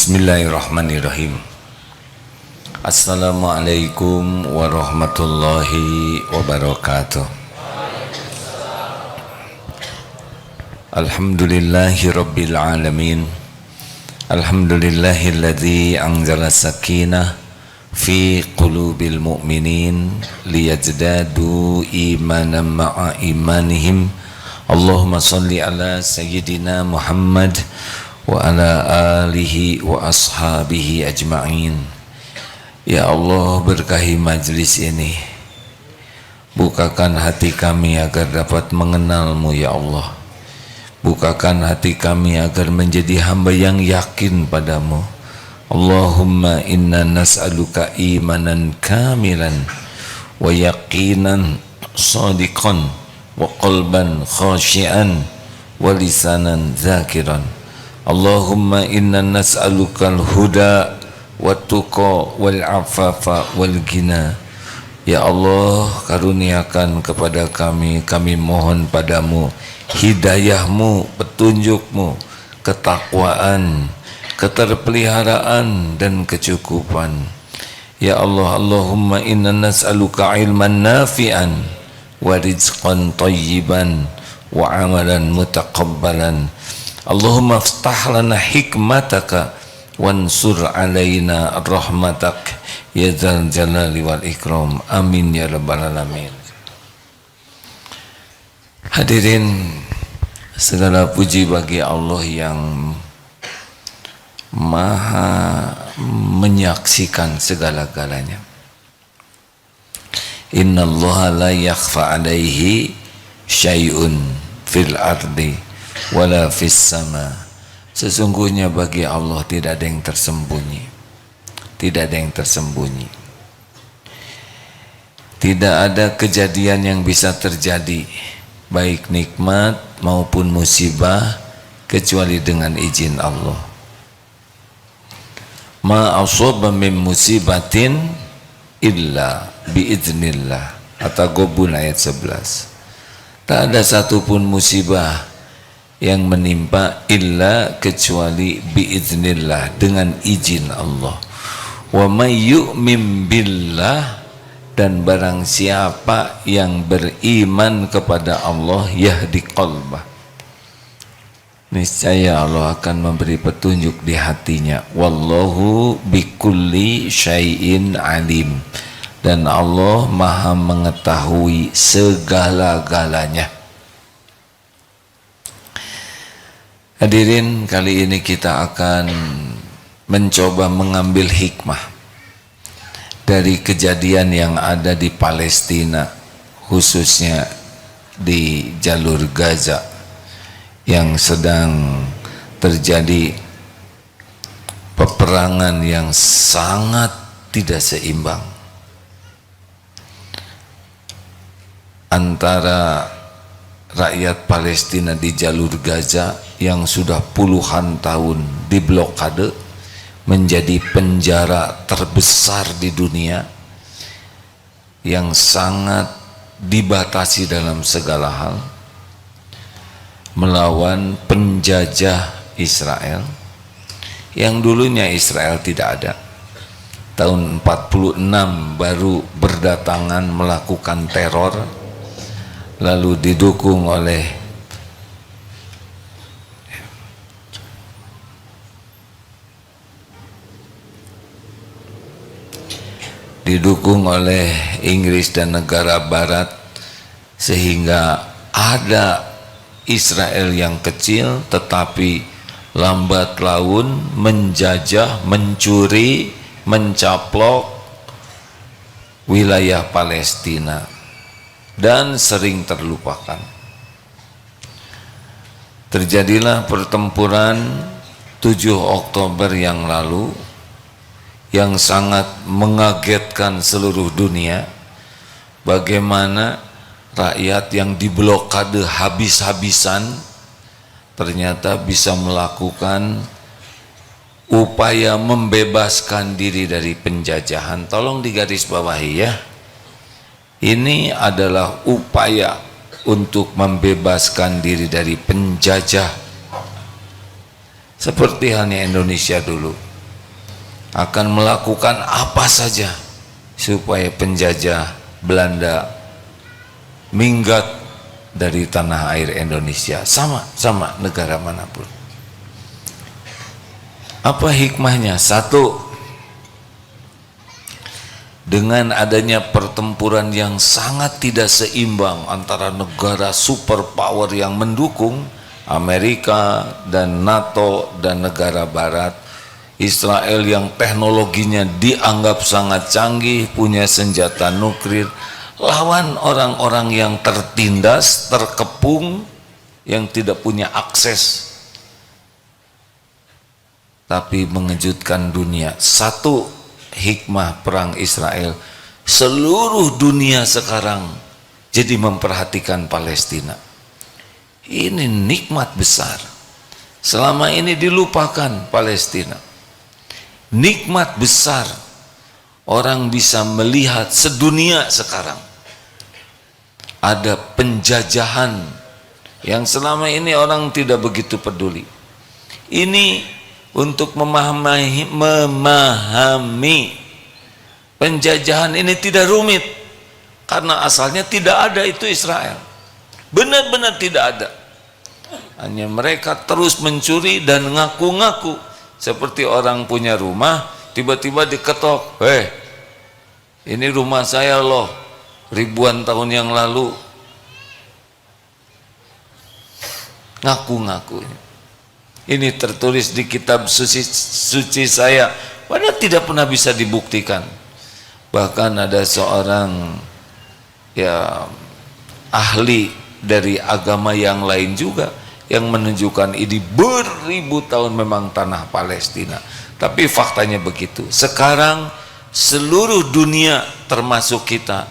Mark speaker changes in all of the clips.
Speaker 1: Bismillahirrahmanirrahim. Assalamualaikum warahmatullahi wabarakatuh. Alhamdulillahi rabbil alamin. Alhamdulillahilladzi anzala sakinah fi qulubil mu'minin liyazdadu imanan ma'a imanihim. Allahumma salli ala sayyidina Muhammad wa ala alihi wa ashabihi ajma'in. Ya Allah, berkahi majlis ini, bukakan hati kami agar dapat mengenal-Mu ya Allah. Bukakan hati kami agar menjadi hamba yang yakin padamu. Allahumma inna nas'aluka imanan kamilan wa yaqinan sadiqan wa qalban khashian wa lisanan zakiran. Allahumma inna nas'alukal huda wat-tuqa wal afafa wal ghina. Ya Allah, karuniakan kepada kami mohon padamu hidayahmu, petunjukmu, ketakwaan, keterpeliharaan dan kecukupan. Ya Allah, Allahumma inna nas'aluka ilman nafi'an wa rizqan tayyiban wa amalan mutaqabbalan. Allahumma aftah lana hikmataka wansur alaina rahmatak ya dzal jalali wal ikram. Amin ya rabbal alamin. Hadirin, segala puji bagi Allah yang maha menyaksikan segala-galanya. Innallaha la yakhfa alaihi syai'un fil ardi wala fis sama. Sesungguhnya bagi Allah tidak ada yang tersembunyi. Tidak ada yang tersembunyi. Tidak ada kejadian yang bisa terjadi, baik nikmat maupun musibah, kecuali dengan izin Allah. Ma asaba min musibatin illa biiznillah. At-Taghabun ayat 11. Tak ada satupun musibah yang menimpa illa kecuali biiznillah, dengan izin Allah. Wa may yu'min billah, dan barang siapa yang beriman kepada Allah yahdi qalbah, niscaya Allah akan memberi petunjuk di hatinya. Wallahu bikulli syai'in alim, dan Allah maha mengetahui segala-galanya. Hadirin, kali ini kita akan mencoba mengambil hikmah dari kejadian yang ada di Palestina, khususnya di jalur Gaza, yang sedang terjadi peperangan yang sangat tidak seimbang antara rakyat Palestina di jalur Gaza yang sudah puluhan tahun diblokade, menjadi penjara terbesar di dunia, yang sangat dibatasi dalam segala hal, melawan penjajah Israel, yang dulunya Israel tidak ada. Tahun 46 baru berdatangan melakukan teror, lalu didukung oleh Inggris dan negara barat, sehingga ada Israel yang kecil tetapi lambat laun menjajah, mencuri, mencaplok wilayah Palestina dan sering terlupakan. Terjadilah pertempuran 7 Oktober yang lalu yang sangat mengagetkan seluruh dunia. Bagaimana rakyat yang diblokade habis-habisan ternyata bisa melakukan upaya membebaskan diri dari penjajahan. Tolong digarisbawahi ya, ini adalah upaya untuk membebaskan diri dari penjajah. Seperti halnya Indonesia dulu, akan melakukan apa saja supaya penjajah Belanda minggat dari tanah air Indonesia, sama negara manapun. Apa hikmahnya? Satu, dengan adanya pertempuran yang sangat tidak seimbang antara negara superpower yang mendukung, Amerika dan NATO dan negara barat, Israel yang teknologinya dianggap sangat canggih, punya senjata nuklir, lawan orang-orang yang tertindas, terkepung, yang tidak punya akses. Tapi mengejutkan dunia. Satu hikmah perang Israel, seluruh dunia sekarang jadi memperhatikan Palestina. Ini nikmat besar. Selama ini dilupakan Palestina. Nikmat besar, orang bisa melihat sedunia sekarang ada penjajahan yang selama ini orang tidak begitu peduli. Ini untuk memahami penjajahan ini tidak rumit, karena asalnya tidak ada itu Israel, benar-benar tidak ada. Hanya mereka terus mencuri dan ngaku-ngaku seperti orang punya rumah, tiba-tiba diketok, ini rumah saya loh, ribuan tahun yang lalu. Ngaku-ngaku. Ini tertulis di kitab suci saya, padahal tidak pernah bisa dibuktikan. Bahkan ada seorang ahli dari agama yang lain juga yang menunjukkan ini beribu tahun memang tanah Palestina. Tapi faktanya begitu. Sekarang seluruh dunia termasuk kita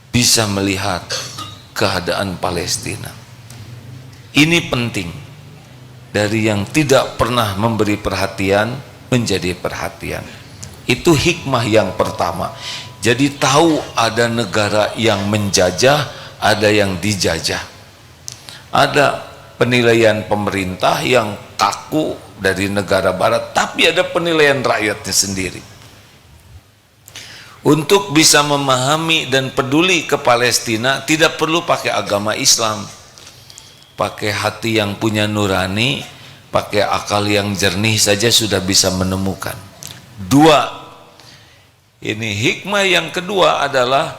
Speaker 1: bisa melihat keadaan Palestina. Ini penting. Dari yang tidak pernah memberi perhatian menjadi perhatian. Itu hikmah yang pertama. Jadi tahu ada negara yang menjajah, ada yang dijajah. Ada penilaian pemerintah yang kaku dari negara barat, tapi ada penilaian rakyatnya sendiri. Untuk bisa memahami dan peduli ke Palestina tidak perlu pakai agama Islam. Pakai hati yang punya nurani, pakai akal yang jernih saja sudah bisa menemukan. Dua, ini hikmah yang kedua adalah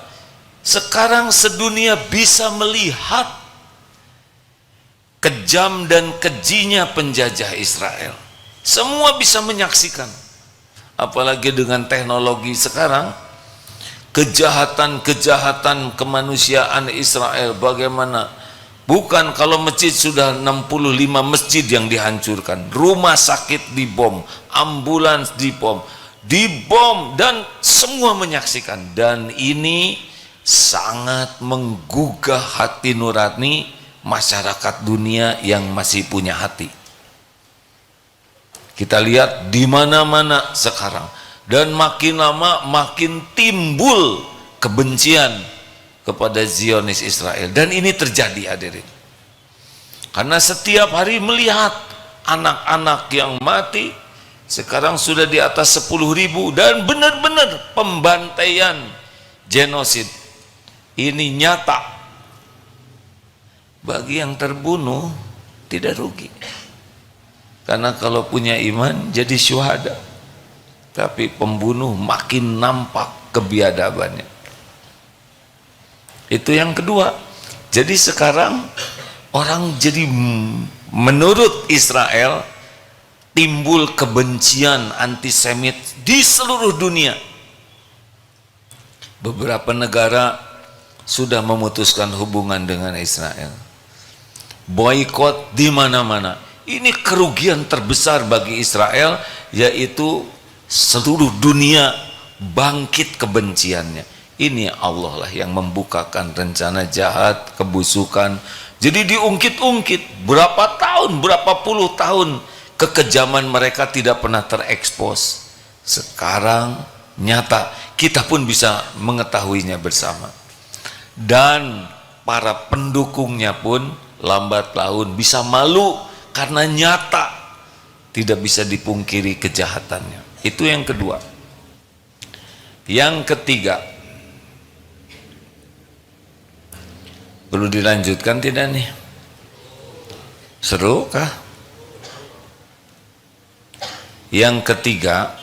Speaker 1: sekarang sedunia bisa melihat kejam dan kejinya penjajah Israel. Semua bisa menyaksikan. Apalagi dengan teknologi sekarang, kejahatan-kejahatan kemanusiaan Israel bagaimana. Bukan kalau masjid sudah 65 masjid yang dihancurkan, rumah sakit dibom, ambulans dibom, dan semua menyaksikan. Dan ini sangat menggugah hati nurani masyarakat dunia yang masih punya hati. Kita lihat di mana-mana sekarang, dan makin lama makin timbul kebencian kepada Zionis Israel. Dan ini terjadi, hadirin, karena setiap hari melihat anak-anak yang mati. Sekarang sudah di atas 10.000, dan benar-benar pembantaian, genosid ini nyata. Bagi yang terbunuh tidak rugi, karena kalau punya iman jadi syuhada. Tapi pembunuh makin nampak kebiadabannya. Itu yang kedua. Jadi sekarang orang jadi menurut Israel timbul kebencian antisemit di seluruh dunia. Beberapa negara sudah memutuskan hubungan dengan Israel. Boikot di mana-mana. Ini kerugian terbesar bagi Israel, yaitu seluruh dunia bangkit kebenciannya. Ini Allah lah yang membukakan rencana jahat, kebusukan. Jadi diungkit-ungkit berapa tahun, berapa puluh tahun kekejaman mereka tidak pernah terekspos. Sekarang nyata, kita pun bisa mengetahuinya bersama. Dan para pendukungnya pun lambat laun bisa malu karena nyata, tidak bisa dipungkiri kejahatannya. Itu yang kedua. Yang ketiga, perlu dilanjutkan tidak nih? Seru kah? Yang ketiga,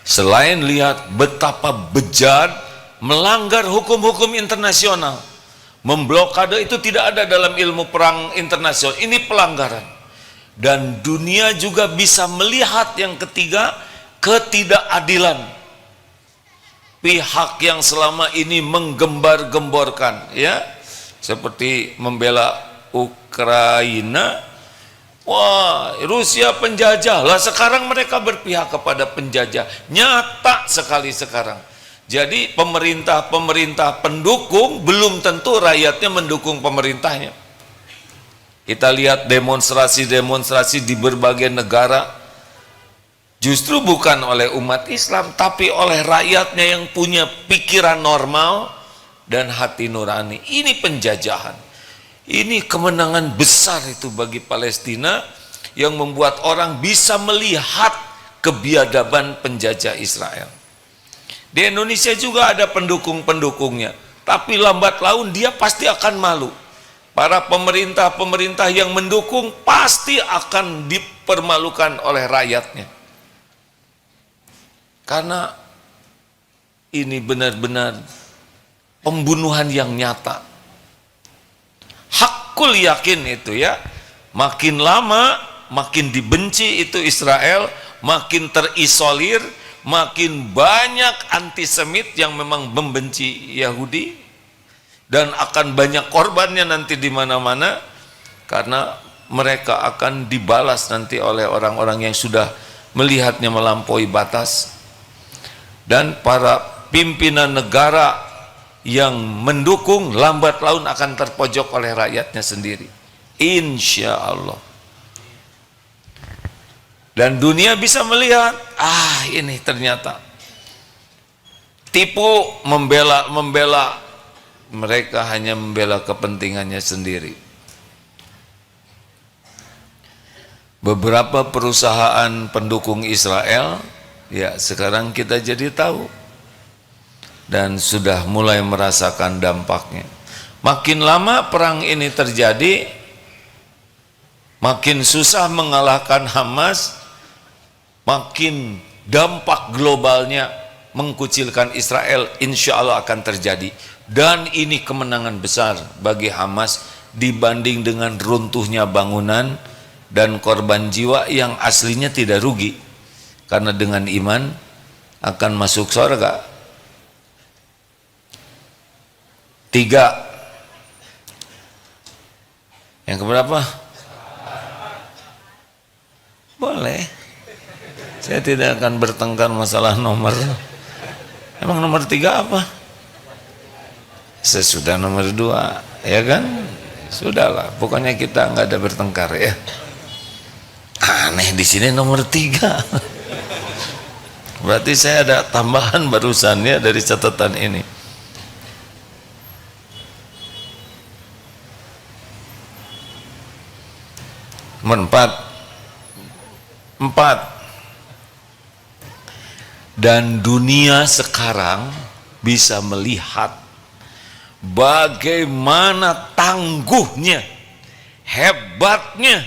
Speaker 1: selain lihat betapa bejat melanggar hukum-hukum internasional, memblokade itu tidak ada dalam ilmu perang internasional, ini pelanggaran. Dan dunia juga bisa melihat yang ketiga, ketidakadilan pihak yang selama ini menggembar-gemborkan, ya, seperti membela Ukraina. Wah, Rusia penjajah lah, sekarang mereka berpihak kepada penjajah, nyata sekali sekarang. Jadi pemerintah pendukung belum tentu rakyatnya mendukung pemerintahnya. Kita lihat demonstrasi-demonstrasi di berbagai negara, justru bukan oleh umat Islam, tapi oleh rakyatnya yang punya pikiran normal dan hati nurani. Ini penjajahan. Ini kemenangan besar itu bagi Palestina yang membuat orang bisa melihat kebiadaban penjajah Israel. Di Indonesia juga ada pendukung-pendukungnya, tapi lambat laun dia pasti akan malu. Para pemerintah-pemerintah yang mendukung pasti akan dipermalukan oleh rakyatnya. Karena ini benar-benar pembunuhan yang nyata. Hakul yakin itu, ya, makin lama makin dibenci itu Israel, makin terisolir, makin banyak antisemit yang memang membenci Yahudi, dan akan banyak korbannya nanti di mana-mana, karena mereka akan dibalas nanti oleh orang-orang yang sudah melihatnya melampaui batas. Dan para pimpinan negara yang mendukung lambat laun akan terpojok oleh rakyatnya sendiri, insya Allah. Dan dunia bisa melihat, ini ternyata tipu, membela mereka hanya membela kepentingannya sendiri. Beberapa perusahaan pendukung Israel, ya, sekarang kita jadi tahu dan sudah mulai merasakan dampaknya. Makin lama perang ini terjadi, makin susah mengalahkan Hamas, makin dampak globalnya mengkucilkan Israel insya Allah akan terjadi. Dan ini kemenangan besar bagi Hamas dibanding dengan runtuhnya bangunan dan korban jiwa yang aslinya tidak rugi, karena dengan iman akan masuk surga. 3. Yang keberapa? Boleh. Saya tidak akan bertengkar masalah nomor. Emang nomor 3 apa? Sesudah nomor 2, ya kan? Sudahlah, pokoknya kita nggak ada bertengkar, ya. Aneh di sini nomor 3. Berarti saya ada tambahan barusan, ya, dari catatan ini. Nomor 4. Dan dunia sekarang bisa melihat bagaimana tangguhnya, hebatnya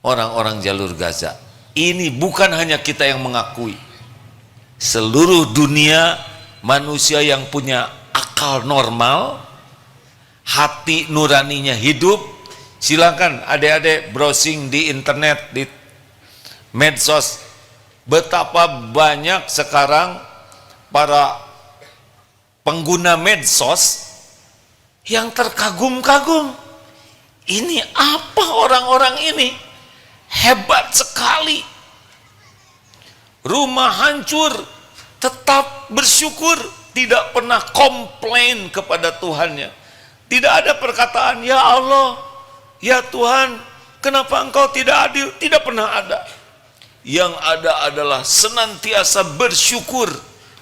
Speaker 1: orang-orang jalur Gaza. Ini bukan hanya kita yang mengakui, seluruh dunia, manusia yang punya akal normal, hati nuraninya hidup. Silakan adik-adik browsing di internet, di medsos, betapa banyak sekarang para pengguna medsos yang terkagum-kagum. Ini apa orang-orang ini? Hebat sekali. Rumah hancur, tetap bersyukur, tidak pernah komplain kepada Tuhannya. Tidak ada perkataan, ya Allah, ya Tuhan, kenapa engkau tidak adil? Tidak pernah ada. Yang ada adalah senantiasa bersyukur,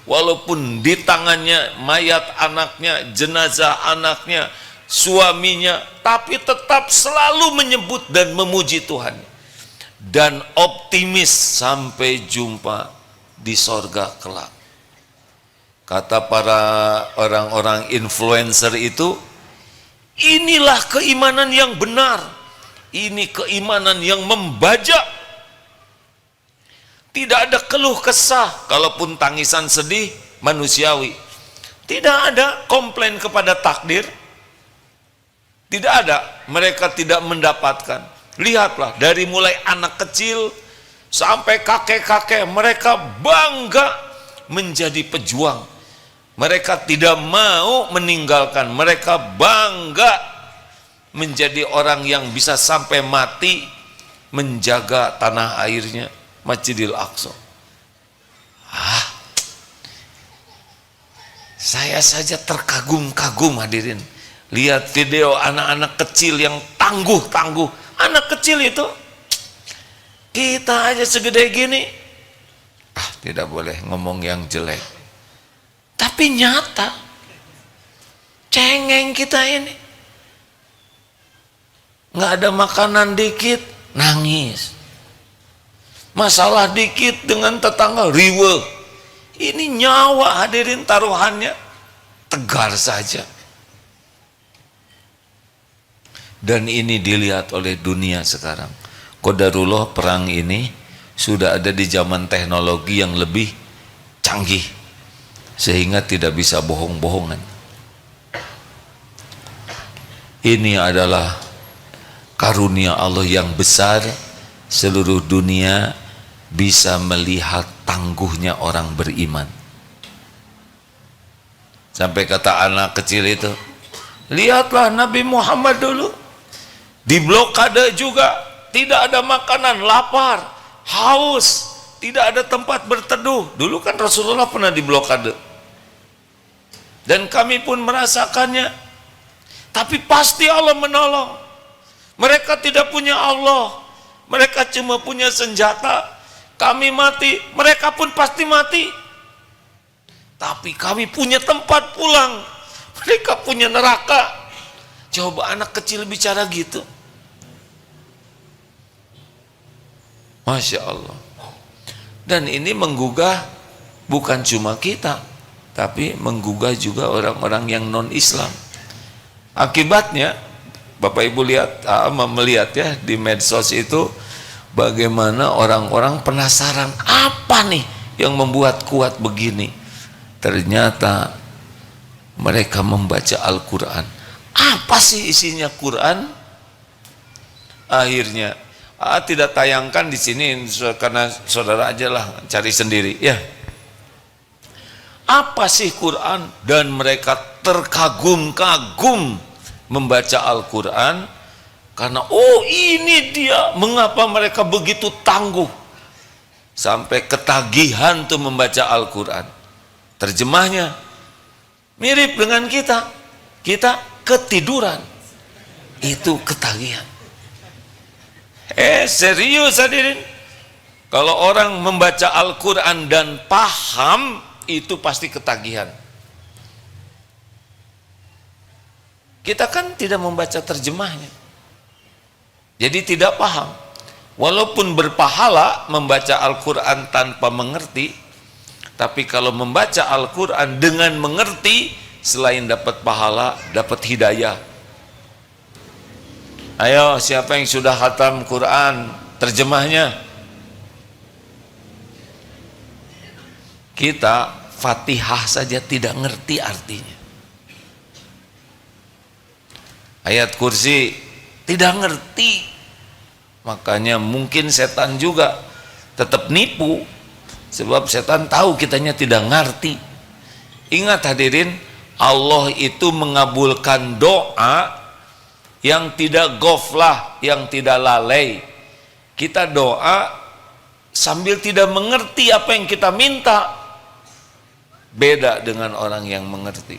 Speaker 1: walaupun di tangannya mayat anaknya, jenazah anaknya, suaminya, tapi tetap selalu menyebut dan memuji Tuhan. dan optimis sampai jumpa di sorga kelak. Kata para orang-orang influencer itu, inilah keimanan yang benar, ini keimanan yang membajak. Tidak ada keluh kesah, kalaupun tangisan sedih manusiawi. Tidak ada komplain kepada takdir, tidak ada, mereka tidak mendapatkan. Lihatlah, dari mulai anak kecil sampai kakek-kakek, mereka bangga menjadi pejuang. Mereka tidak mau meninggalkan, mereka bangga menjadi orang yang bisa sampai mati menjaga tanah airnya, Masjidil Aqsa. Saya saja terkagum-kagum hadirin. Lihat video anak-anak kecil yang tangguh-tangguh. Anak kecil itu, kita aja segede gini. Tidak boleh ngomong yang jelek. Tapi nyata, cengeng kita ini. Nggak ada makanan dikit, nangis. Masalah dikit dengan tetangga, riweuh. Ini nyawa hadirin taruhannya, tegar saja. Dan ini dilihat oleh dunia sekarang. Qadarullah, perang ini sudah ada di zaman teknologi yang lebih canggih, sehingga tidak bisa bohong-bohongan. Ini adalah karunia Allah yang besar. Seluruh dunia bisa melihat tangguhnya orang beriman. Sampai kata anak kecil itu, lihatlah Nabi Muhammad dulu, di blokade juga, tidak ada makanan, lapar, haus, tidak ada tempat berteduh. Dulu kan Rasulullah pernah di blokade, dan kami pun merasakannya. Tapi pasti Allah menolong. Mereka tidak punya Allah, mereka cuma punya senjata. Kami mati, mereka pun pasti mati. Tapi kami punya tempat pulang, mereka punya neraka. Coba anak kecil bicara gitu. Masya Allah. Dan ini menggugah bukan cuma kita, tapi menggugah juga orang-orang yang non-Islam. Akibatnya, Bapak Ibu lihat, melihat ya di medsos itu, bagaimana orang-orang penasaran, apa nih yang membuat kuat begini. Ternyata mereka membaca Al-Quran. Apa sih isinya Quran? Akhirnya tidak tayangkan di sini karena saudara aja lah cari sendiri ya. Apa sih Quran? Dan mereka terkagum-kagum membaca Al-Quran. Karena oh ini dia mengapa mereka begitu tangguh, sampai ketagihan tuh membaca Al-Quran. Terjemahnya mirip dengan kita ketiduran, itu ketagihan. Serius hadirin, kalau orang membaca Al-Quran dan paham, itu pasti ketagihan. Kita kan tidak membaca terjemahnya, jadi tidak paham. Walaupun berpahala membaca Al-Quran tanpa mengerti, tapi kalau membaca Al-Quran dengan mengerti, selain dapat pahala, dapat hidayah. Ayo, siapa yang sudah khatam Quran, terjemahnya? Kita Fatihah saja tidak ngerti artinya. Ayat kursi tidak ngerti, makanya mungkin setan juga tetap nipu, sebab setan tahu kitanya tidak ngerti. Ingat hadirin, Allah itu mengabulkan doa yang tidak ghaflah, yang tidak lalai. Kita doa sambil tidak mengerti apa yang kita minta, beda dengan orang yang mengerti.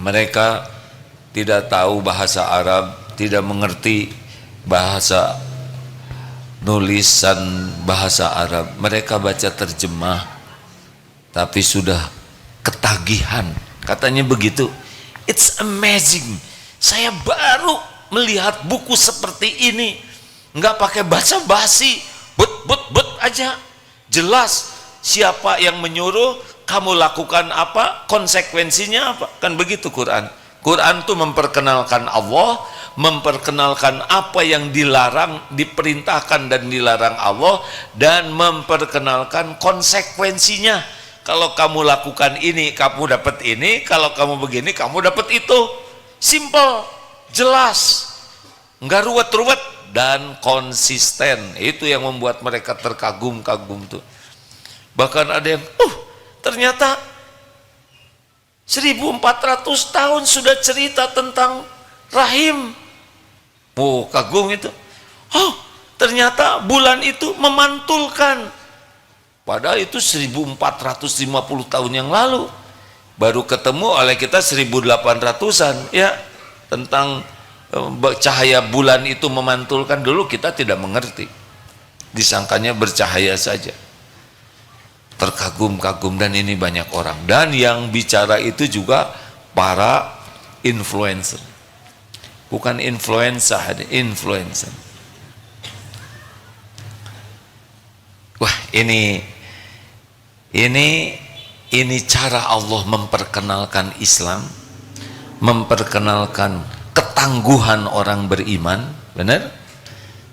Speaker 1: Mereka tidak tahu bahasa Arab, tidak mengerti bahasa nulisan bahasa Arab. Mereka baca terjemah, tapi sudah ketagihan. Katanya begitu. It's amazing. Saya baru melihat buku seperti ini. nggak pakai basa-basi, but aja, jelas siapa yang menyuruh, kamu lakukan apa, konsekuensinya apa, kan begitu Quran. Quran tuh memperkenalkan Allah, memperkenalkan apa yang dilarang, diperintahkan dan dilarang Allah, dan memperkenalkan konsekuensinya. Kalau kamu lakukan ini, kamu dapat ini, kalau kamu begini, kamu dapat itu. Simple, jelas, nggak ruwet-ruwet, dan konsisten. Itu yang membuat mereka terkagum-kagum tuh. Bahkan ada yang, ternyata 1400 tahun sudah cerita tentang rahim. Kagum itu. Ternyata bulan itu memantulkan. Padahal itu 1450 tahun yang lalu. Baru ketemu oleh kita 1800-an ya, tentang cahaya bulan itu memantulkan. Dulu kita tidak mengerti, disangkanya bercahaya saja. Terkagum-kagum, dan ini banyak orang, dan yang bicara itu juga para influencer, bukan influenza, influencer. Wah, ini cara Allah memperkenalkan Islam, memperkenalkan ketangguhan orang beriman. Benar?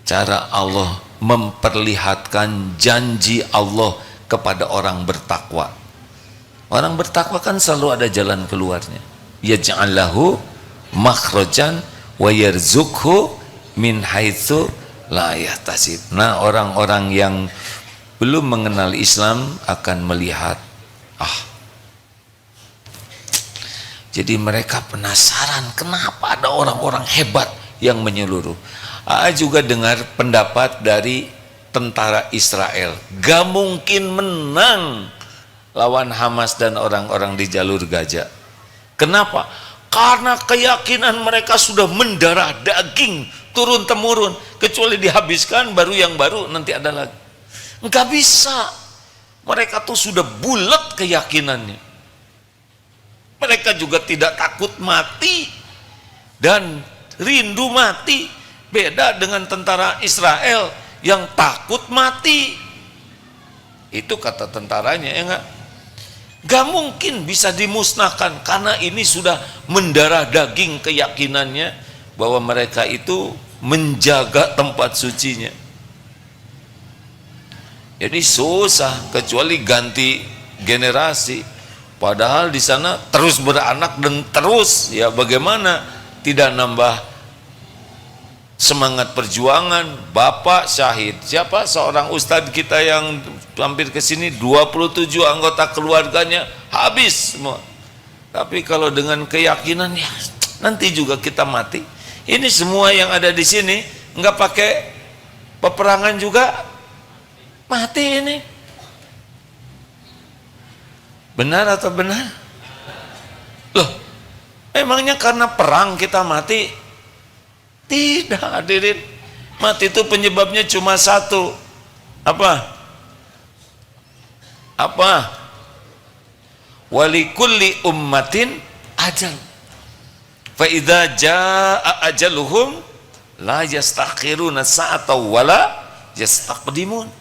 Speaker 1: Cara Allah memperlihatkan janji Allah kepada orang bertakwa. Orang bertakwa kan selalu ada jalan keluarnya. Yaj'al lahu makhrajan wa yarzuqhu min haitsu la yahtasib. Nah, orang-orang yang belum mengenal Islam akan melihat, jadi mereka penasaran kenapa ada orang-orang hebat yang menyeluruh. Juga dengar pendapat dari tentara Israel, gak mungkin menang lawan Hamas dan orang-orang di jalur Gaza. Kenapa? Karena keyakinan mereka sudah mendarah daging turun temurun, kecuali dihabiskan baru yang baru nanti ada lagi. Nggak bisa. Mereka tuh sudah bulat keyakinannya. Mereka juga tidak takut mati dan rindu mati. Beda dengan tentara Israel yang takut mati. Itu kata tentaranya, ya enggak? Gak mungkin bisa dimusnahkan, karena ini sudah mendarah daging keyakinannya bahwa mereka itu menjaga tempat sucinya. Jadi susah, kecuali ganti generasi. Padahal di sana terus beranak dan terus, ya bagaimana tidak nambah semangat perjuangan. Bapak syahid, siapa seorang ustadz kita yang hampir ke sini, 27 anggota keluarganya habis semua. Tapi kalau dengan keyakinan, ya nanti juga kita mati. Ini semua yang ada di sini nggak pakai peperangan juga mati ini. Benar atau benar? Loh, emangnya karena perang kita mati? Tidak, hadirin. Mati itu penyebabnya cuma satu. Apa? Walikulli ummatin ajal. Fa idza jaa ajaluhum la yastakhiruna sa'atan wala yastaqdimun.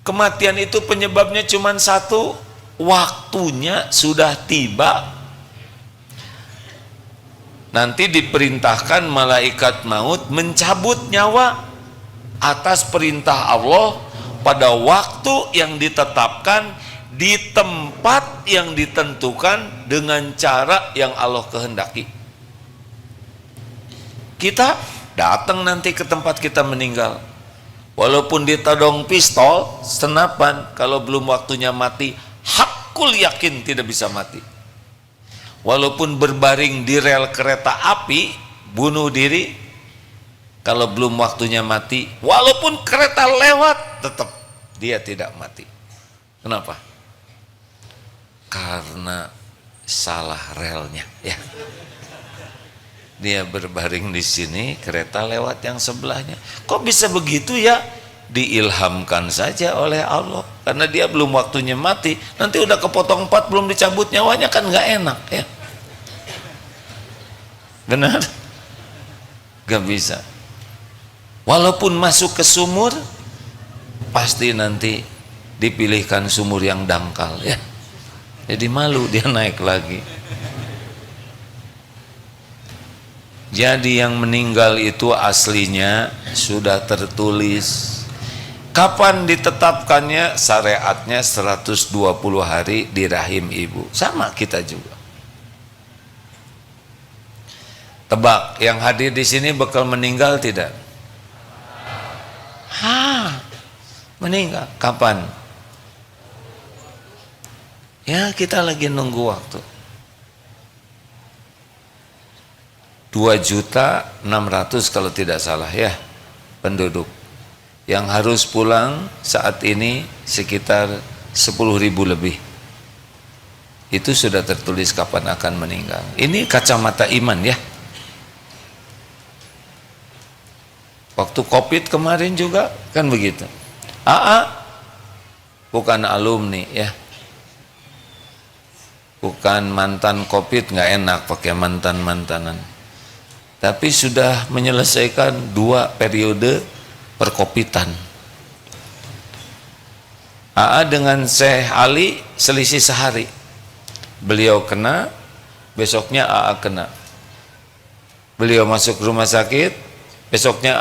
Speaker 1: Kematian itu penyebabnya cuma satu, waktunya sudah tiba. Nanti diperintahkan malaikat maut mencabut nyawa atas perintah Allah pada waktu yang ditetapkan, di tempat yang ditentukan, dengan cara yang Allah kehendaki. Kita datang nanti ke tempat kita meninggal, walaupun ditodong pistol, senapan, kalau belum waktunya mati, hakul yakin tidak bisa mati. Walaupun berbaring di rel kereta api, bunuh diri, kalau belum waktunya mati, walaupun kereta lewat, tetap dia tidak mati. Kenapa? Karena salah relnya, ya. Dia berbaring di sini, kereta lewat yang sebelahnya. Kok bisa begitu ya? Diilhamkan saja oleh Allah, karena dia belum waktunya mati. Nanti udah kepotong 4 belum dicabut nyawanya, kan nggak enak, ya. Benar? Gak bisa. Walaupun masuk ke sumur, pasti nanti dipilihkan sumur yang dangkal ya. Jadi malu dia naik lagi. Jadi yang meninggal itu aslinya sudah tertulis. Kapan ditetapkannya? Syariatnya 120 hari di rahim ibu. Sama kita juga. Tebak, yang hadir di sini bakal meninggal tidak? Meninggal. Kapan? Ya, kita lagi nunggu waktu. 2.600.000 kalau tidak salah ya penduduk yang harus pulang saat ini sekitar 10.000 lebih. Itu sudah tertulis kapan akan meninggal. Ini kacamata iman ya. Waktu Covid kemarin juga kan begitu. Bukan alumni ya, bukan mantan Covid, nggak enak pakai mantan-mantanan. Tapi sudah menyelesaikan 2 periode perkopitan. Dengan Syekh Ali selisih sehari. Beliau kena, besoknya kena. Beliau masuk rumah sakit, besoknya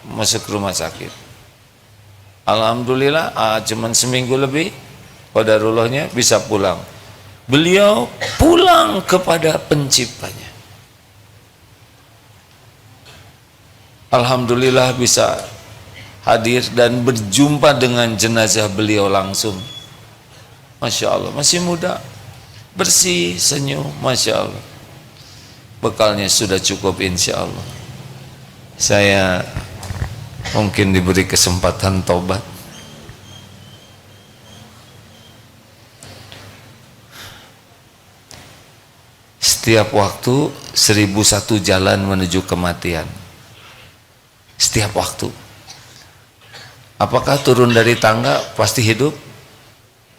Speaker 1: masuk rumah sakit. Alhamdulillah cuman seminggu lebih qadarullahnya bisa pulang. Beliau pulang kepada penciptanya. Alhamdulillah bisa hadir dan berjumpa dengan jenazah beliau langsung. Masya Allah, masih muda, bersih, senyum, Masya Allah. Bekalnya sudah cukup insya Allah. Saya mungkin diberi kesempatan tobat. Setiap waktu 1001 jalan menuju kematian. Setiap waktu. Apakah turun dari tangga pasti hidup?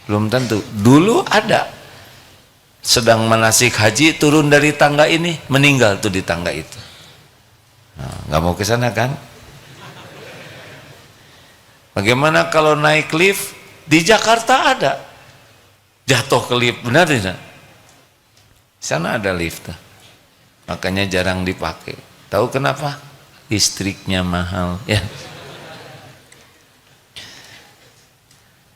Speaker 1: Belum tentu. Dulu ada sedang manasik haji, turun dari tangga ini, meninggal tuh di tangga itu. Nggak mau ke sana kan? Bagaimana kalau naik lift? Di Jakarta ada, jatuh ke lift, benar tidak? Sana ada lift, makanya jarang dipakai. Tahu kenapa? Listriknya mahal ya.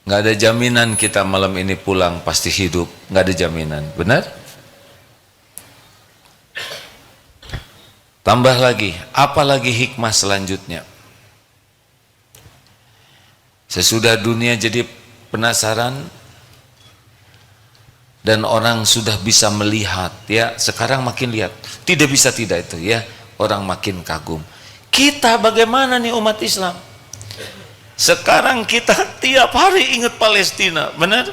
Speaker 1: Nggak ada jaminan kita malam ini pulang pasti hidup, nggak ada jaminan, benar? Tambah lagi, apalagi hikmah selanjutnya? Sesudah dunia jadi penasaran dan orang sudah bisa melihat ya, sekarang makin lihat, tidak bisa tidak itu ya, orang makin kagum. Kita bagaimana nih umat Islam? Sekarang kita tiap hari ingat Palestina, benar?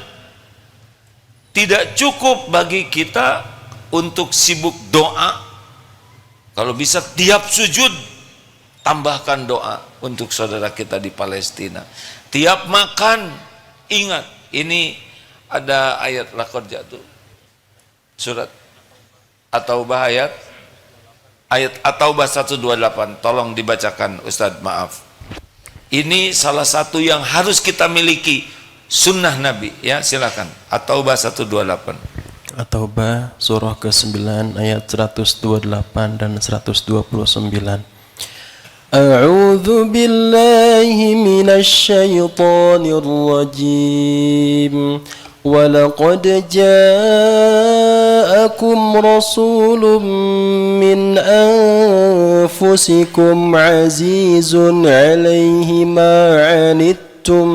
Speaker 1: Tidak cukup bagi kita untuk sibuk doa. Kalau bisa tiap sujud tambahkan doa untuk saudara kita di Palestina. Tiap makan ingat, ini ada ayat laqad jatuh. Surat At-Taubah ayat At-Taubah 128, tolong dibacakan Ustadz, maaf. Ini salah satu yang harus kita miliki, sunnah Nabi ya, silakan. At-Taubah 128.
Speaker 2: At-Taubah surah ke-9 ayat 128 dan 129. A'udzu billahi minasy syaithanir rajim. وَلَقَدْ جَاءَكُمْ رَسُولٌ مِّنْ أَنفُسِكُمْ عَزِيزٌ عَلَيْهِ مَا عَنِتُّمْ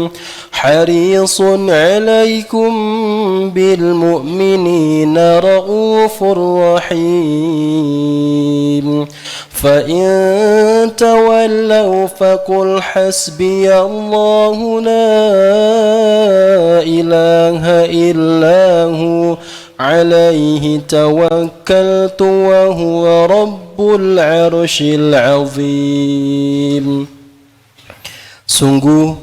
Speaker 2: حَرِيصٌ عَلَيْكُمْ بِالْمُؤْمِنِينَ رَءُوفٌ رَحِيمٌ فَإِن تَوَلَّوْا فَقُلْ حَسْبِيَ اللَّهُ لَا إِلَهَ إِلَّا هُوَ عَلَيْهِ تَوَكَّلْتُ وَهُوَ رَبُّ الْعَرْشِ الْعَظِيمِ. Sungguh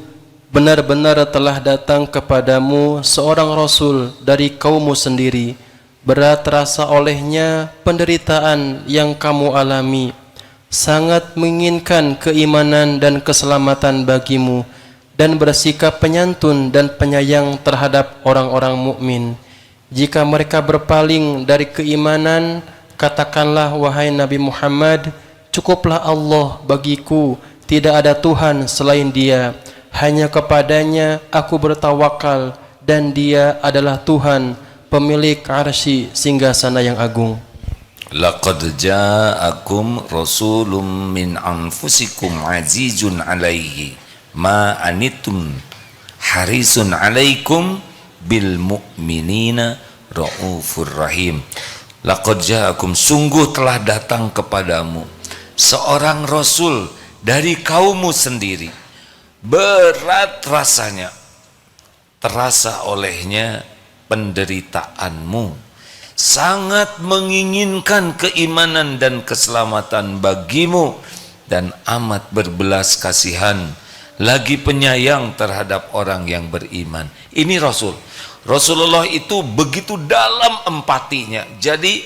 Speaker 2: benar-benar telah datang kepadamu seorang Rasul dari kaummu sendiri. Berat terasa olehnya penderitaan yang kamu alami. sangat menginginkan keimanan dan keselamatan bagimu, dan bersikap penyantun dan penyayang terhadap orang-orang mukmin. Jika mereka berpaling dari keimanan, katakanlah wahai Nabi Muhammad, cukuplah Allah bagiku, tidak ada Tuhan selain Dia. Hanya kepadanya aku bertawakal, dan Dia adalah Tuhan, pemilik arsy singgasana yang agung.
Speaker 1: Laqad ja'akum rasulun min anfusikum azizun alaihi ma anittum harisun alaikum bil mu'minina raufur rahim. Laqad ja'akum, sungguh telah datang kepadamu seorang rasul dari kaummu sendiri. Berat rasanya, terasa olehnya penderitaanmu, sangat menginginkan keimanan dan keselamatan bagimu, dan amat berbelas kasihan, lagi penyayang terhadap orang yang beriman. Ini Rasul. Rasulullah itu begitu dalam empatinya. Jadi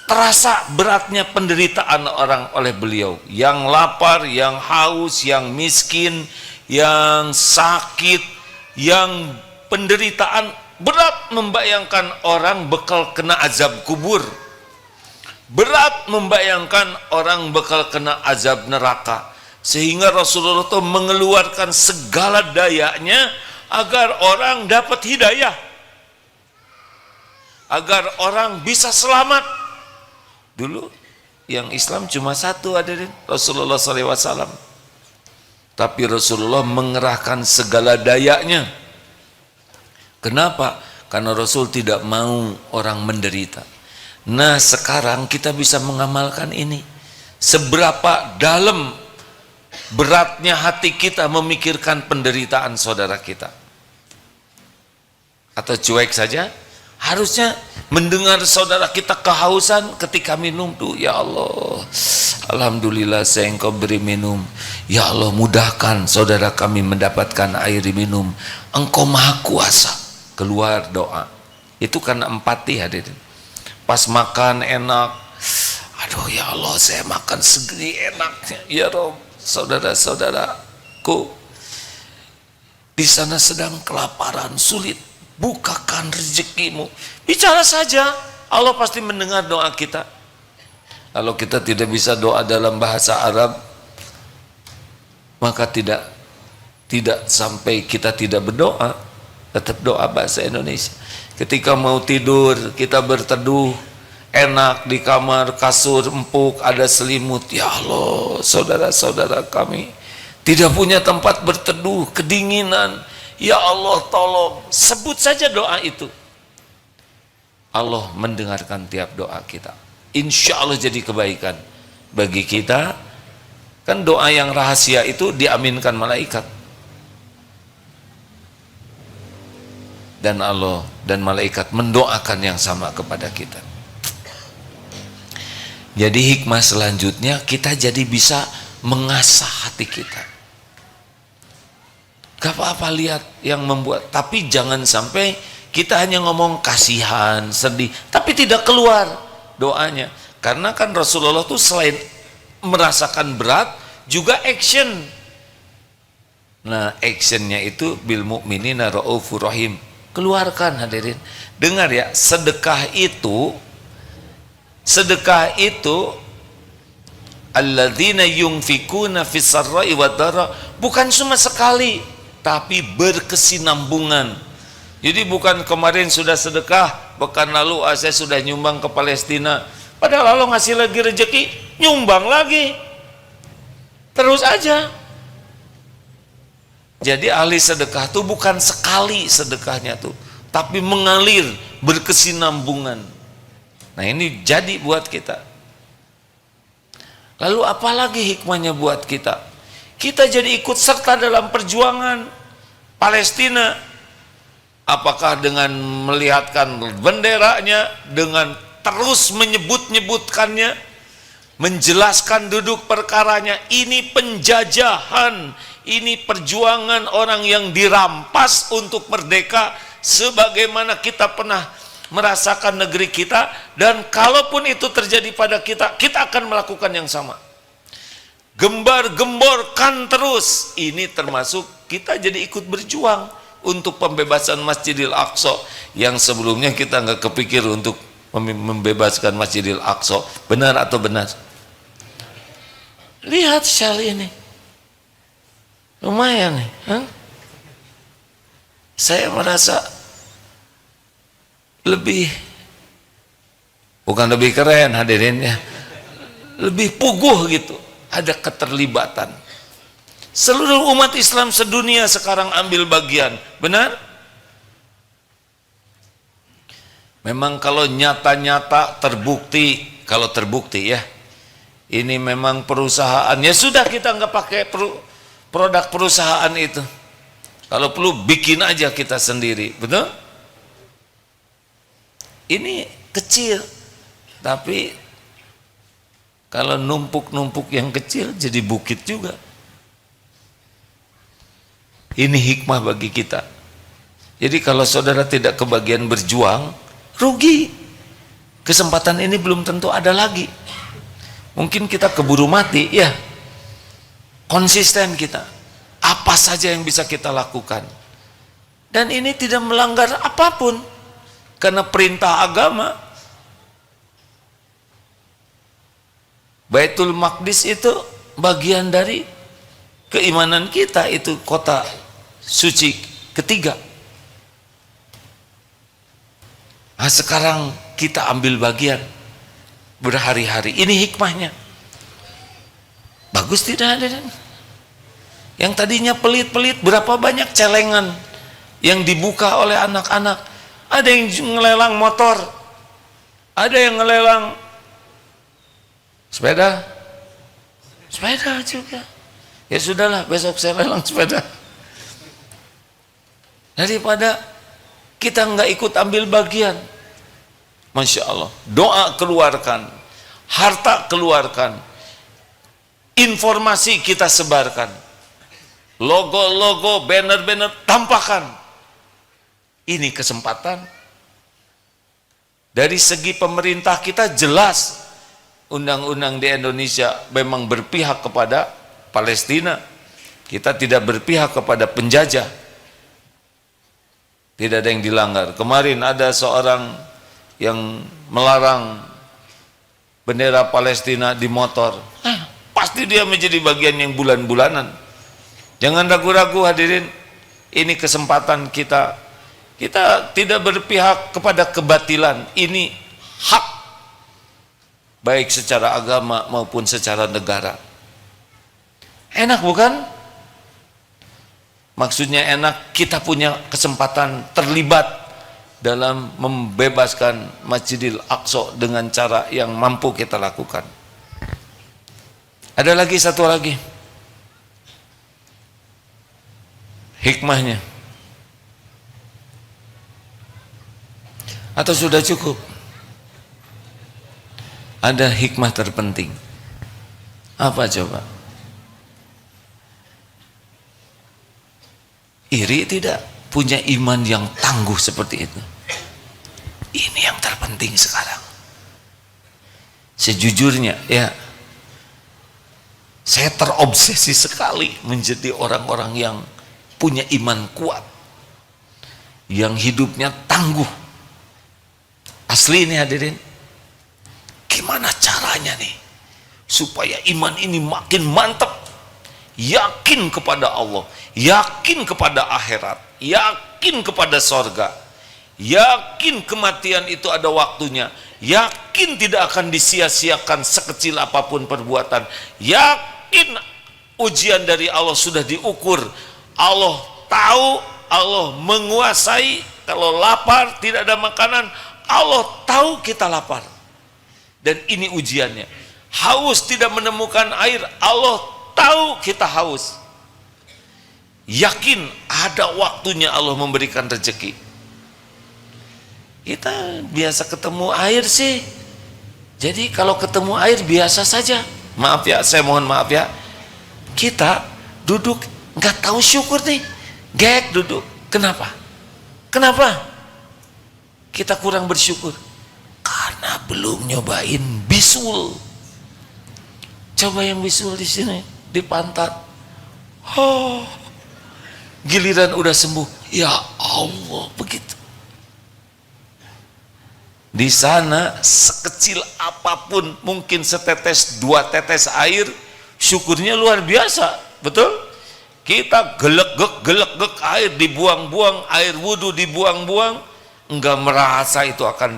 Speaker 1: terasa beratnya penderitaan orang oleh beliau. Yang lapar, yang haus, yang miskin, yang sakit, yang penderitaan. Berat membayangkan orang bekal kena azab kubur. Berat membayangkan orang bekal kena azab neraka. Sehingga Rasulullah itu mengeluarkan segala dayanya agar orang dapat hidayah, agar orang bisa selamat. Dulu yang Islam cuma satu, hadirin, Rasulullah SAW. Tapi Rasulullah mengerahkan segala dayanya. Kenapa? Karena Rasul tidak mau orang menderita. Nah, sekarang kita bisa mengamalkan ini. Seberapa dalam beratnya hati kita memikirkan penderitaan saudara kita, atau cuek saja? Harusnya mendengar saudara kita kehausan ketika minum tuh, ya Allah, alhamdulillah saya engkau beri minum, ya Allah mudahkan saudara kami mendapatkan air minum, engkau maha kuasa. Keluar doa. Itu karena empati, hadirin. Pas makan enak, aduh ya Allah saya makan segini enaknya, ya Rob, saudara-saudaraku di sana sedang kelaparan, sulit, bukakan rezekimu. Bicara saja, Allah pasti mendengar doa kita. Kalau kita tidak bisa doa dalam bahasa Arab, maka tidak sampai kita tidak berdoa, tetap doa bahasa Indonesia. Ketika mau tidur, kita berteduh, enak di kamar, kasur empuk, ada selimut. Ya Allah, saudara-saudara kami tidak punya tempat berteduh, kedinginan. Ya Allah tolong, sebut saja doa itu. Allah mendengarkan tiap doa kita. Insya Allah jadi kebaikan bagi kita. Kan doa yang rahasia itu diaminkan malaikat. Dan Allah dan malaikat mendoakan yang sama kepada kita. Jadi hikmah selanjutnya, kita jadi bisa mengasah hati kita. Gak apa-apa lihat yang membuat, tapi jangan sampai kita hanya ngomong kasihan, sedih, tapi tidak keluar doanya. Karena kan Rasulullah itu selain merasakan berat, juga action. Nah, actionnya itu bil mu'minina raufur rahim. Keluarkan, hadirin. Dengar ya, sedekah itu alladzina yunfikuna fis sarra'i wad dharra, bukan cuma sekali, tapi berkesinambungan. Jadi bukan kemarin sudah sedekah, pekan lalu saya sudah nyumbang ke Palestina, padahal Allah ngasih lagi rezeki, nyumbang lagi. Terus aja. Jadi ahli sedekah itu bukan sekali sedekahnya tuh, tapi mengalir, berkesinambungan. Nah ini jadi buat kita. Lalu apalagi hikmahnya buat kita? Kita jadi ikut serta dalam perjuangan Palestina. Apakah dengan melihatkan benderanya, dengan terus menyebut-nyebutkannya, menjelaskan duduk perkaranya, ini penjajahan, ini perjuangan orang yang dirampas untuk merdeka, sebagaimana kita pernah merasakan negeri kita, dan kalaupun itu terjadi pada kita, kita akan melakukan yang sama. Gembar-gemborkan terus. Ini termasuk kita jadi ikut berjuang untuk pembebasan Masjidil Aqsa yang sebelumnya kita nggak kepikir untuk membebaskan Masjidil Aqsa. Benar atau benar? Lihat Syal ini, lumayan nih. Saya merasa lebih, bukan lebih keren hadirin ya, lebih puguh gitu. Ada keterlibatan. Seluruh umat Islam sedunia sekarang ambil bagian. Benar? Memang kalau nyata-nyata terbukti, kalau terbukti ya, ini memang perusahaan, ya sudah kita nggak pakai produk perusahaan itu. Kalau perlu bikin aja kita sendiri, betul? Ini kecil, tapi kalau numpuk-numpuk yang kecil jadi bukit juga. Ini hikmah bagi kita. Jadi kalau saudara tidak kebagian berjuang, rugi. Kesempatan ini belum tentu ada lagi. Mungkin kita keburu mati, ya. Konsisten kita. Apa saja yang bisa kita lakukan. Dan ini tidak melanggar apapun. Karena perintah agama. Baitul Maqdis itu bagian dari keimanan kita, itu kota suci ketiga. Nah, sekarang kita ambil bagian berhari-hari. Ini hikmahnya. Bagus tidak ada? Yang tadinya pelit-pelit, berapa banyak celengan yang dibuka oleh anak-anak. Ada yang ngelelang motor, ada yang ngelelang sepeda juga. Ya sudahlah, besok saya lelang sepeda. Daripada kita nggak ikut ambil bagian. Masya Allah, doa keluarkan, harta keluarkan, informasi kita sebarkan, logo-logo, banner-banner tampakkan. Ini kesempatan. Dari segi pemerintah kita jelas, undang-undang di Indonesia memang berpihak kepada Palestina. Kita tidak berpihak kepada penjajah. Tidak ada yang dilanggar. Kemarin ada seorang yang melarang bendera Palestina di motor. Pasti dia menjadi bagian yang bulan-bulanan. Jangan ragu-ragu hadirin. Ini kesempatan kita. Kita tidak berpihak kepada kebatilan. Ini hak, baik secara agama maupun secara negara. Enak bukan? Maksudnya enak, kita punya kesempatan terlibat dalam membebaskan Masjidil Aqsa dengan cara yang mampu kita lakukan. Ada lagi satu lagi hikmahnya, atau sudah cukup? Ada hikmah terpenting. Apa coba? Iri tidak? Punya iman yang tangguh seperti itu. Ini yang terpenting sekarang. Sejujurnya ya, saya terobsesi sekali menjadi orang-orang yang punya iman kuat, yang hidupnya tangguh. Asli ini hadirin. Gimana caranya nih supaya iman ini makin mantap? Yakin kepada Allah, yakin kepada akhirat, yakin kepada sorga, yakin kematian itu ada waktunya, yakin tidak akan disia-siakan sekecil apapun perbuatan, yakin ujian dari Allah sudah diukur. Allah tahu, Allah menguasai. Kalau lapar tidak ada makanan, Allah tahu kita lapar, dan ini ujiannya. Haus tidak menemukan air, Allah tahu kita haus. Yakin ada waktunya Allah memberikan rezeki. Kita biasa ketemu air sih, jadi kalau ketemu air biasa saja. Maaf ya, saya mohon maaf ya, kita duduk nggak tahu syukur nih, gek duduk. Kenapa? kita kurang bersyukur? Karena belum nyobain bisul. Coba yang bisul di sini, di pantat. Oh, giliran udah sembuh, ya Allah, begitu. Di sana sekecil apapun, mungkin setetes 2 tetes air, syukurnya luar biasa, betul? Kita gelegek air dibuang-buang, air wudhu dibuang-buang, enggak merasa itu akan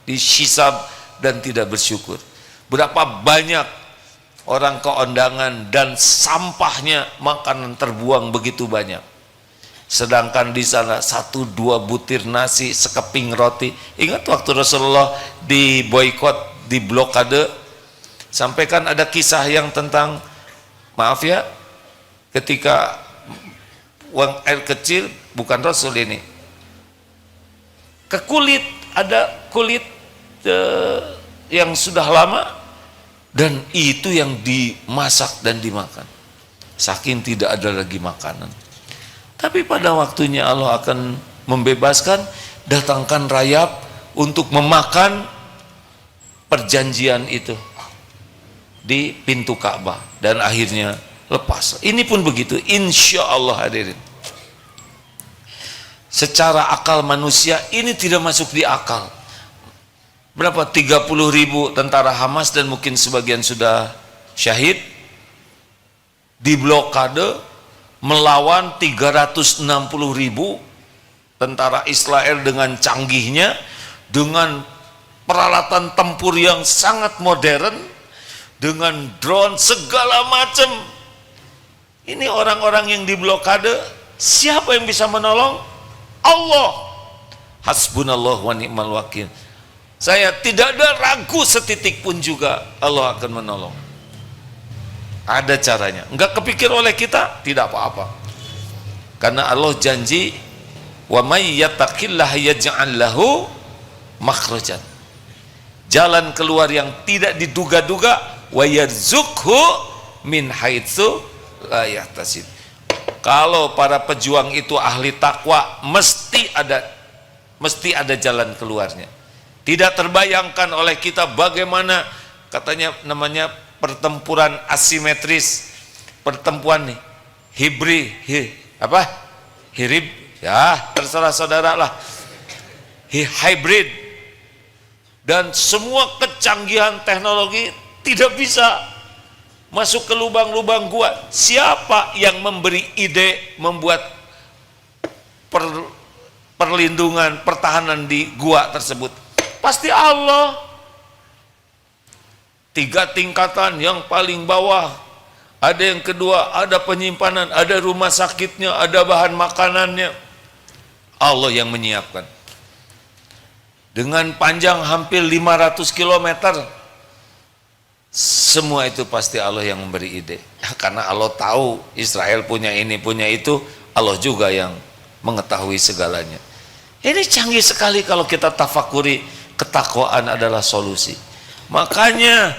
Speaker 1: dishisab dan tidak bersyukur. Berapa banyak orang keondangan dan sampahnya, makanan terbuang begitu banyak. Sedangkan di sana 1-2 butir nasi, sekeping roti. Ingat waktu Rasulullah di boykot, di blokade, sampai kan ada kisah yang tentang, maaf ya, ketika uang air kecil, bukan Rasul ini, ke kulit, ada kulit yang sudah lama, dan itu yang dimasak dan dimakan, saking tidak ada lagi makanan. Tapi pada waktunya Allah akan membebaskan, datangkan rayap untuk memakan perjanjian itu di pintu Ka'bah, dan akhirnya lepas. Ini pun begitu, insya Allah hadirin. Secara akal manusia ini tidak masuk di akal. Berapa? 30.000 tentara Hamas, dan mungkin sebagian sudah syahid, di blokade melawan 360.000 tentara Israel dengan canggihnya, dengan peralatan tempur yang sangat modern, dengan drone segala macam. Ini orang-orang yang diblokade, siapa yang bisa menolong? Allah. Hasbunallah wa ni'mal wakil. Saya tidak ada ragu setitik pun juga Allah akan menolong. Ada caranya. Enggak kepikir oleh kita, tidak apa-apa. Karena Allah janji, wa may yattaqillah yaj'al lahu makhrajan. Jalan keluar yang tidak diduga-duga, wa yarzuqhu min haitsu la yahtasib. Kalau para pejuang itu ahli takwa, mesti ada jalan keluarnya. Tidak terbayangkan oleh kita bagaimana, katanya namanya pertempuran asimetris, pertempuran nih, hibrid, ya terserah saudara lah, hybrid, dan semua kecanggihan teknologi tidak bisa masuk ke lubang-lubang gua. Siapa yang memberi ide membuat perlindungan, pertahanan di gua tersebut? Pasti Allah. 3 tingkatan, yang paling bawah ada, yang kedua ada penyimpanan, ada rumah sakitnya, ada bahan makanannya. Allah yang menyiapkan. Dengan panjang hampir 500 km, semua itu pasti Allah yang memberi ide. Karena Allah tahu Israel punya ini, punya itu, Allah juga yang mengetahui segalanya. Ini canggih sekali kalau kita tafakuri, ketakwaan adalah solusi. Makanya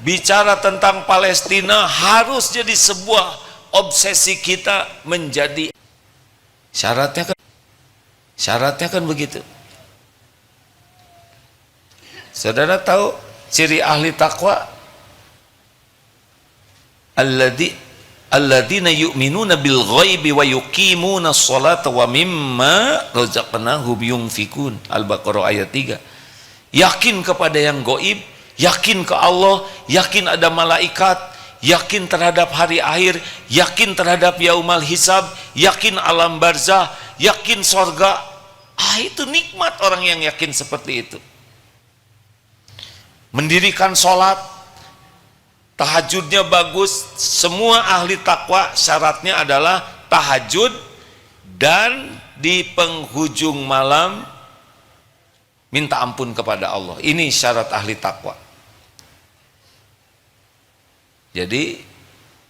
Speaker 1: bicara tentang Palestina harus jadi sebuah obsesi kita, menjadi syaratnya kan begitu. Saudara tahu ciri ahli takwa? Alladzina yu'minuna bil ghaibi wa yuqimuna sholata wa mimma razaqnahum yunfikun. Al-Baqarah ayat 3. Yakin kepada yang gaib, yakin ke Allah, yakin ada malaikat, yakin terhadap hari akhir, yakin terhadap yaumal hisab, yakin alam barzah, yakin sorga. Itu nikmat orang yang yakin seperti itu. Mendirikan sholat, tahajudnya bagus. Semua ahli takwa syaratnya adalah tahajud, dan di penghujung malam minta ampun kepada Allah. Ini syarat ahli takwa. Jadi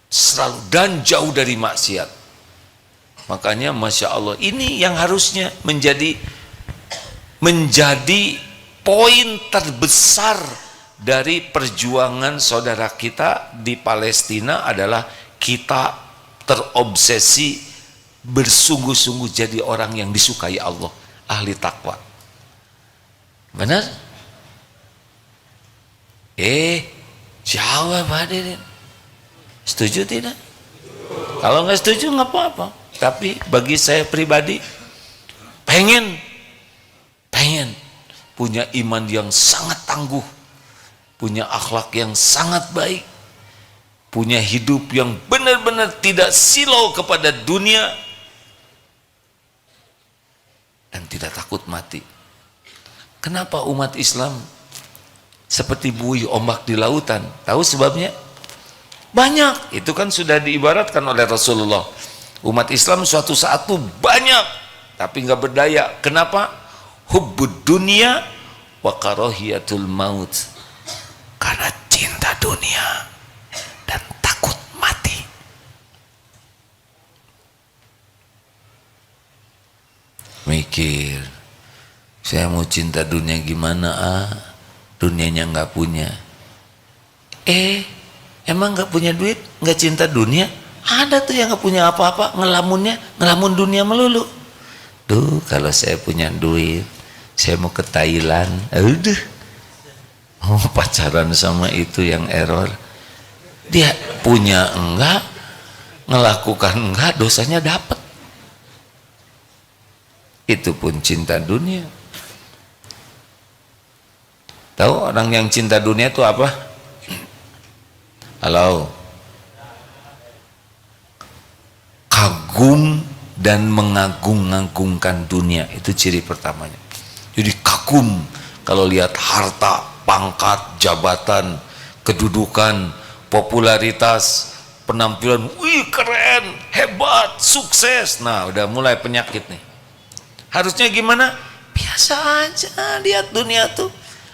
Speaker 1: selalu, dan jauh dari maksiat. Makanya Masya Allah, ini yang harusnya menjadi poin terbesar dari perjuangan saudara kita di Palestina, adalah kita terobsesi bersungguh-sungguh jadi orang yang disukai Allah, ahli takwa. Benar? Jawab hadirin. Setuju tidak? Kalau nggak setuju nggak apa-apa. Tapi bagi saya pribadi, pengen punya iman yang sangat tangguh, punya akhlak yang sangat baik, punya hidup yang benar-benar tidak silau kepada dunia, dan tidak takut mati. Kenapa umat Islam seperti buih ombak di lautan? Tahu sebabnya? Banyak. Itu kan sudah diibaratkan oleh Rasulullah. Umat Islam suatu saat tuh banyak, tapi nggak berdaya. Kenapa? Hubbud dunia wa karahiyatul maut. Karena cinta dunia dan takut mati. Mikir, saya mau cinta dunia gimana? Dunianya nggak punya. Emang nggak punya duit, nggak cinta dunia? Ada tuh yang nggak punya apa-apa, ngelamun dunia melulu. Duh, kalau saya punya duit, saya mau ke Thailand. Udah, mau pacaran sama itu yang error. Dia punya enggak, ngelakukan enggak, dosanya dapat. Itu pun cinta dunia. Tahu orang yang cinta dunia itu apa? Halo. Kagum dan mengagung-agungkan dunia, itu ciri pertamanya. Jadi kagum kalau lihat harta, pangkat, jabatan, kedudukan, popularitas, penampilan, wih keren, hebat, sukses. Nah, udah mulai penyakit nih. Harusnya gimana? Biasa aja lihat dunia tuh.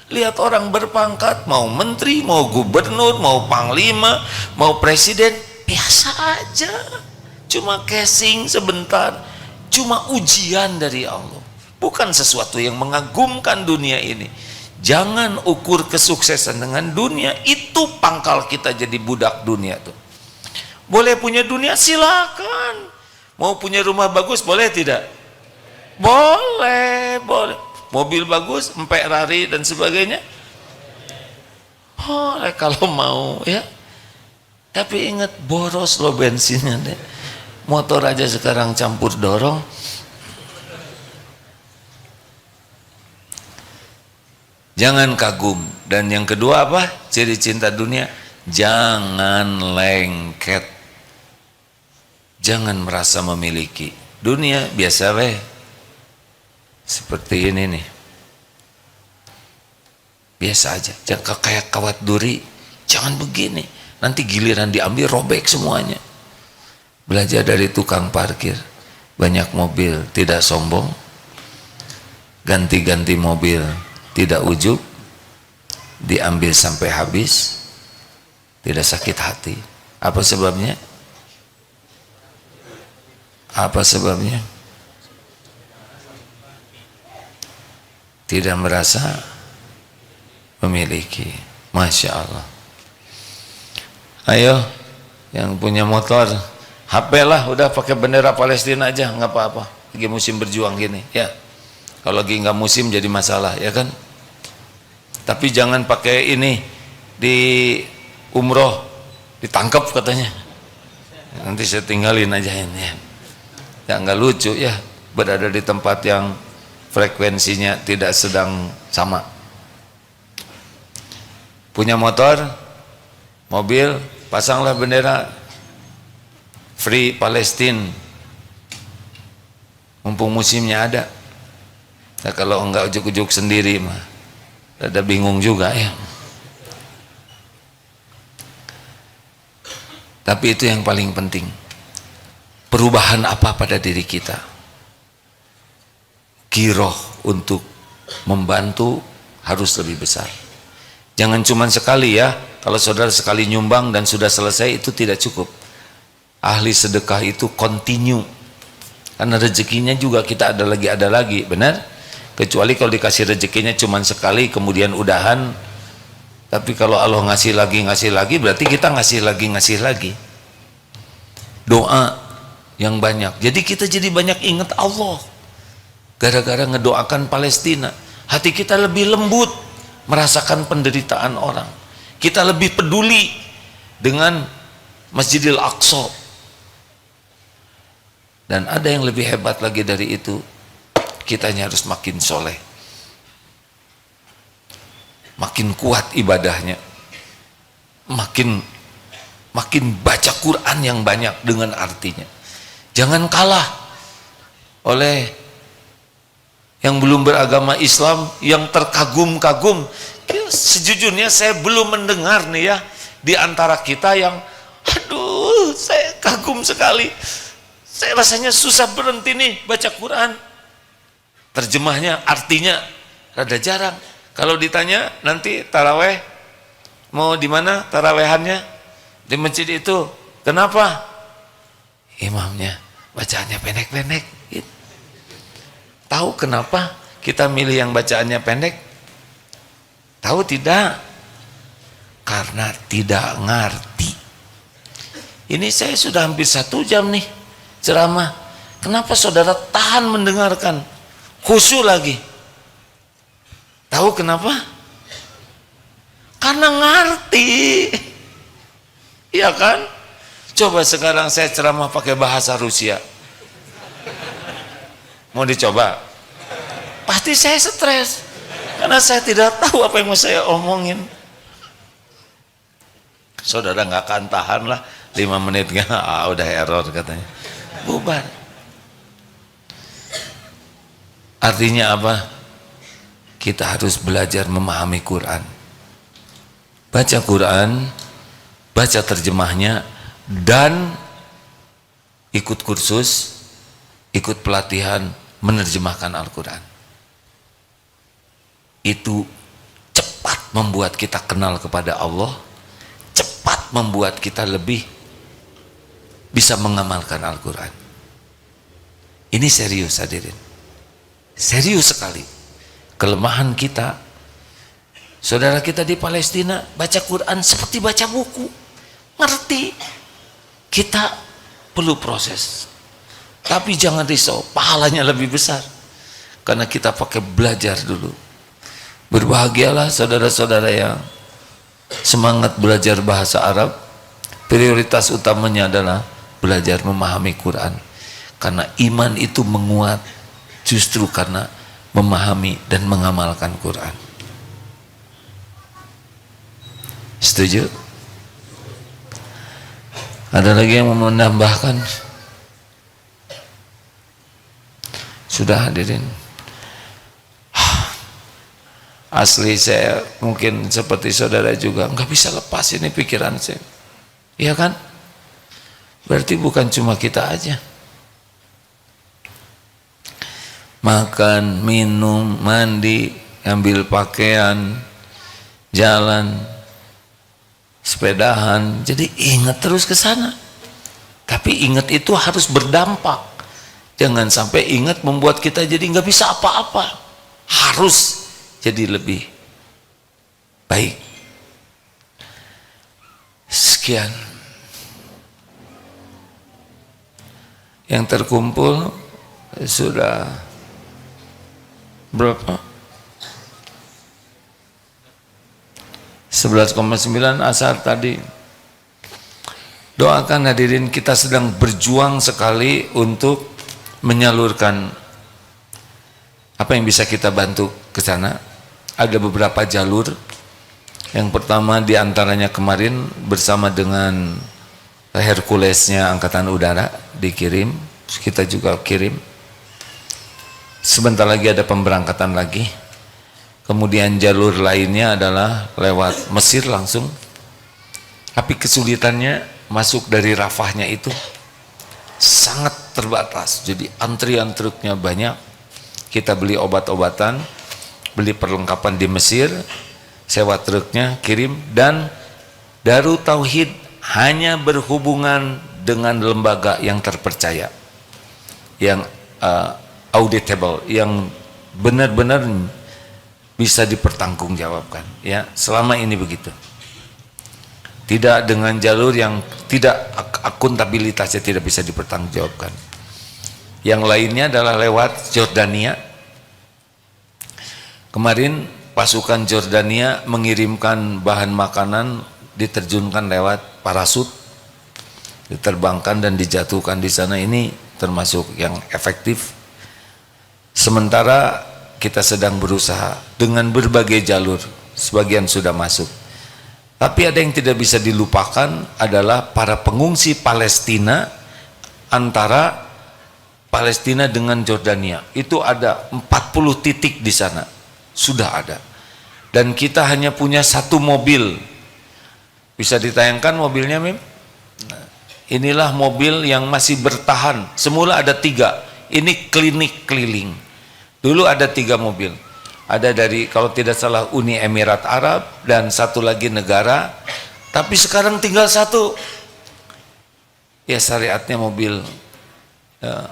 Speaker 1: Lihat orang berpangkat, mau menteri, mau gubernur, mau panglima, mau presiden, biasa aja. Cuma casing sebentar, cuma ujian dari Allah, bukan sesuatu yang mengagumkan dunia ini. Jangan ukur kesuksesan dengan dunia, itu pangkal kita jadi budak dunia tuh. Boleh punya dunia, silakan. Mau punya rumah bagus, boleh tidak? Boleh. Mobil bagus, empek rari dan sebagainya, boleh kalau mau ya. Tapi ingat, boros loh bensinnya deh. Motor aja sekarang campur dorong. Jangan kagum. Dan yang kedua apa? Ciri cinta dunia, jangan lengket. Jangan merasa memiliki. Dunia biasa weh. Seperti ini nih. Biasa aja. Jangan kayak kawat duri. Jangan begini. Nanti giliran diambil robek semuanya. Belajar dari tukang parkir. Banyak mobil, tidak sombong. Ganti-ganti mobil, tidak ujub. Diambil sampai habis, tidak sakit hati. Apa sebabnya? Apa sebabnya? Tidak merasa memiliki. Masya Allah. Ayo, yang punya motor, HP lah, udah pakai bendera Palestina aja, nggak apa-apa. Lagi musim berjuang gini, ya. Kalau lagi nggak musim jadi masalah, ya kan? Tapi jangan pakai ini di umroh, ditangkap katanya. Nanti saya tinggalin aja ini. Ya nggak lucu ya, berada di tempat yang frekuensinya tidak sedang sama. Punya motor, mobil, pasanglah bendera Free Palestine, mumpung musimnya ada. Nah, kalau enggak ujuk-ujuk sendiri mah ada bingung juga ya. Tapi itu yang paling penting. Perubahan apa pada diri kita? Giroh untuk membantu harus lebih besar. Jangan cuma sekali ya. Kalau saudara sekali nyumbang dan sudah selesai, itu tidak cukup. Ahli sedekah itu continue. Karena rezekinya juga kita ada lagi, benar? Kecuali kalau dikasih rezekinya cuma sekali kemudian udahan. Tapi kalau Allah ngasih lagi, berarti kita ngasih lagi. Doa yang banyak. Jadi kita jadi banyak ingat Allah. Gara-gara ngedoakan Palestina. hati kita lebih lembut merasakan penderitaan orang, kita lebih peduli dengan Masjidil Aqsa. Dan ada yang lebih hebat lagi dari itu, kitanya harus makin soleh, makin kuat ibadahnya, makin baca Quran yang banyak dengan artinya. Jangan kalah oleh yang belum beragama Islam yang terkagum-kagum. Sejujurnya saya belum mendengar nih ya di antara kita yang aduh saya kagum sekali, saya rasanya susah berhenti nih baca Quran. Terjemahnya, artinya rada jarang. Kalau ditanya nanti taraweh mau di mana tarawehannya, di masjid itu, kenapa? Imamnya bacaannya pendek-pendek. Tahu kenapa kita milih yang bacaannya pendek? Tahu tidak? Karena tidak ngerti. Ini saya sudah hampir 1 jam nih ceramah. Kenapa saudara tahan mendengarkan? Khusyuk lagi. Tahu kenapa? Karena ngerti. Iya kan? Coba sekarang saya ceramah pakai bahasa Rusia. Mau dicoba? Pasti saya stres karena saya tidak tahu apa yang mau saya omongin. Saudara nggak akan tahan lah 5 menit nggak, udah error katanya, bubar. Artinya apa? Kita harus belajar memahami Quran, baca Quran, baca terjemahnya, dan ikut kursus, ikut pelatihan menerjemahkan Al-Quran. Itu cepat membuat kita kenal kepada Allah, cepat membuat kita lebih bisa mengamalkan Al-Quran. Ini serius hadirin, serius sekali. Kelemahan kita, saudara kita di Palestina baca Quran seperti baca buku, ngerti. Kita perlu proses, tapi jangan risau, pahalanya lebih besar karena kita pakai belajar dulu. Berbahagialah saudara-saudara yang semangat belajar bahasa Arab. Prioritas utamanya adalah belajar memahami Quran, karena iman itu menguat justru karena memahami dan mengamalkan Quran. Setuju? Ada lagi yang mau menambahkan? Sudah hadirin. Asli saya mungkin seperti saudara juga nggak bisa lepas ini pikiran saya. Iya kan? Berarti bukan cuma kita aja. Makan, minum, mandi, ambil pakaian, jalan, sepedahan. Jadi ingat terus ke sana. Tapi ingat itu harus berdampak. Jangan sampai ingat membuat kita jadi nggak bisa apa-apa. Harus jadi lebih baik. Sekian yang terkumpul sudah berapa? 11,9 asar tadi. Doakan hadirin, kita sedang berjuang sekali untuk menyalurkan apa yang bisa kita bantu ke sana. Ada beberapa jalur. Yang pertama diantaranya kemarin bersama dengan Herculesnya Angkatan Udara dikirim, kita juga kirim. Sebentar lagi ada pemberangkatan lagi. Kemudian jalur lainnya adalah lewat Mesir langsung. Tapi kesulitannya masuk dari Rafahnya itu sangat terbatas. Jadi antrian truknya banyak. Kita beli obat-obatan, beli perlengkapan di Mesir, sewa truknya, kirim. Dan Darut Tauhid hanya berhubungan dengan lembaga yang terpercaya, yang auditable, yang benar-benar bisa dipertanggungjawabkan. Ya, selama ini begitu. Tidak dengan jalur yang tidak akuntabilitasnya tidak bisa dipertanggungjawabkan. Yang lainnya adalah lewat Jordania. Kemarin pasukan Jordania mengirimkan bahan makanan, diterjunkan lewat parasut, diterbangkan dan dijatuhkan di sana. Ini termasuk yang efektif. Sementara kita sedang berusaha dengan berbagai jalur, sebagian sudah masuk. Tapi ada yang tidak bisa dilupakan adalah para pengungsi Palestina, antara Palestina dengan Jordania. Itu ada 40 titik di sana, sudah ada. Dan kita hanya punya satu mobil. Bisa ditayangkan mobilnya, Mim? Nah, inilah mobil yang masih bertahan. Semula ada 3, ini klinik keliling. Dulu ada 3 mobil. Ada dari, kalau tidak salah, Uni Emirat Arab, dan satu lagi negara. Tapi sekarang tinggal 1. Ya, syariatnya mobil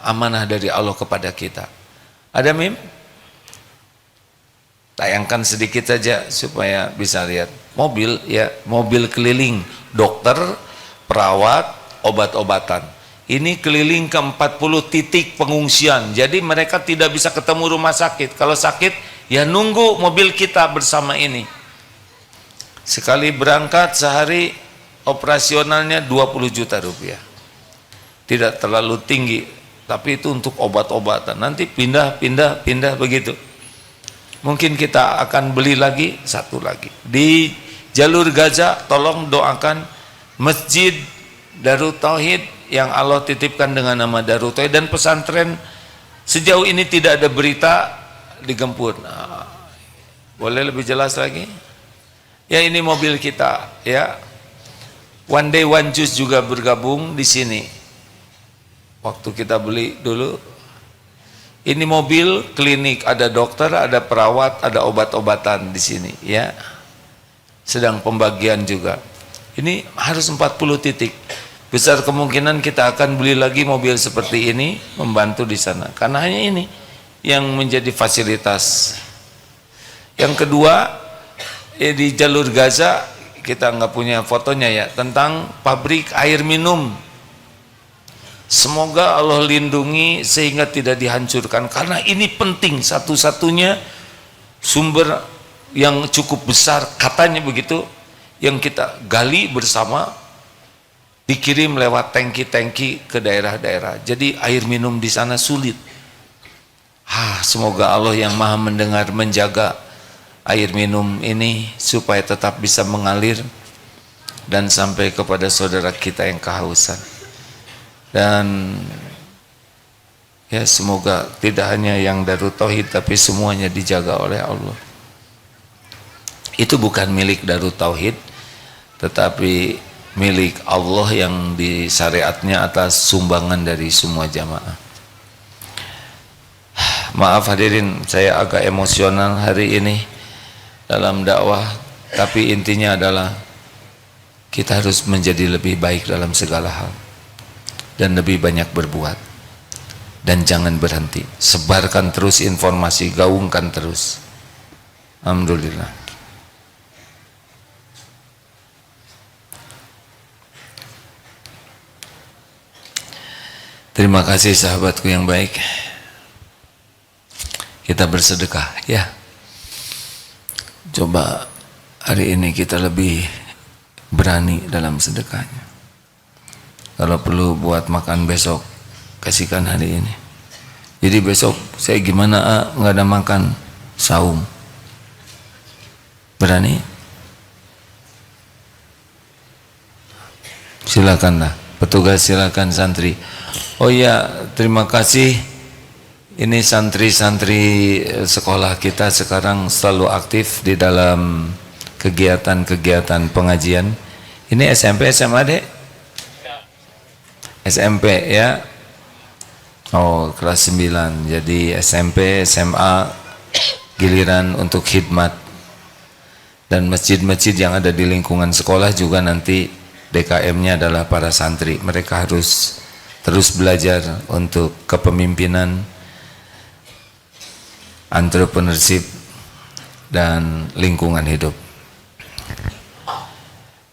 Speaker 1: amanah dari Allah kepada kita. Ada, Mim? Tayangkan sedikit saja supaya bisa lihat. Mobil, ya, mobil keliling, dokter, perawat, obat-obatan. Ini keliling ke 40 titik pengungsian. Jadi mereka tidak bisa ketemu rumah sakit. Kalau sakit, ya nunggu mobil kita bersama ini. Sekali berangkat sehari operasionalnya 20 juta rupiah. Tidak terlalu tinggi, tapi itu untuk obat-obatan. Nanti pindah begitu. Mungkin kita akan beli lagi 1 lagi. Di jalur Gaza, tolong doakan Masjid Darut Tauhid yang Allah titipkan dengan nama Darut Tauhid, dan pesantren sejauh ini tidak ada berita digempur. Nah, boleh lebih jelas lagi? Ya, ini mobil kita, ya. One Day One Juice juga bergabung di sini. Waktu kita beli dulu, ini mobil klinik, ada dokter, ada perawat, ada obat-obatan di sini, ya. Sedang pembagian juga. Ini harus 40 titik. Besar kemungkinan kita akan beli lagi mobil seperti ini, membantu di sana. Karena hanya ini yang menjadi fasilitas. Yang kedua, di jalur Gaza, kita nggak punya fotonya ya, tentang pabrik air minum. Semoga Allah lindungi sehingga tidak dihancurkan, karena ini penting, satu-satunya sumber yang cukup besar, katanya begitu, yang kita gali bersama, dikirim lewat tangki-tangki ke daerah-daerah. Jadi air minum di sana sulit. Semoga Allah yang Maha mendengar menjaga air minum ini supaya tetap bisa mengalir dan sampai kepada saudara kita yang kehausan. Dan ya, semoga tidak hanya yang Darut Tauhid, tapi semuanya dijaga oleh Allah. Itu bukan milik Darut Tauhid, tetapi milik Allah yang disyariatnya atas sumbangan dari semua jamaah. Maaf hadirin, saya agak emosional hari ini dalam dakwah, tapi intinya adalah kita harus menjadi lebih baik dalam segala hal dan lebih banyak berbuat, dan jangan berhenti, sebarkan terus informasi, gaungkan terus. Alhamdulillah. Terima kasih sahabatku yang baik. Kita bersedekah ya. Coba hari ini kita lebih berani dalam sedekahnya. Kalau perlu buat makan besok, kasihkan hari ini. Jadi besok saya gimana, nggak ada makan, saum. Berani? Silakanlah, petugas silakan, santri. Oh iya, terima kasih. Ini santri-santri sekolah kita sekarang selalu aktif di dalam kegiatan-kegiatan pengajian. Ini SMP, SMA, Dek? SMP ya. Oh, kelas 9. Jadi SMP, SMA giliran untuk khidmat. Dan masjid-masjid yang ada di lingkungan sekolah juga nanti DKM-nya adalah para santri. Mereka harus terus belajar untuk kepemimpinan, entrepreneurship, dan lingkungan hidup.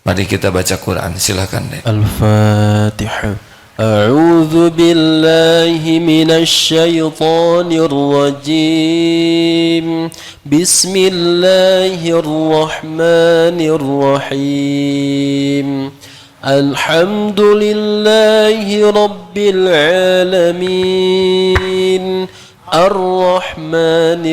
Speaker 1: Mari kita baca Quran, silakan.
Speaker 2: Al-Fatihah. أعوذ بالله من الشيطان الرجيم بسم الله الرحمن الرحيم الحمد لله رب العالمين الرحمن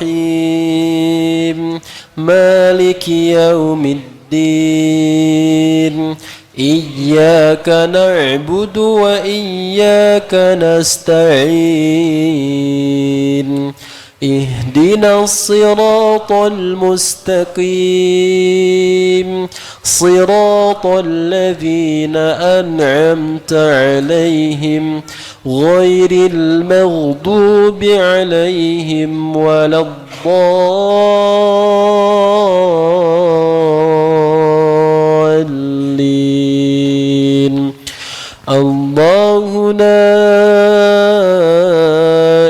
Speaker 2: الرحيم مالك يوم الدين إياك نعبد وإياك نستعين اهدنا الصراط المستقيم صراط الذين أنعمت عليهم غير المغضوب عليهم ولا الضالين الله لا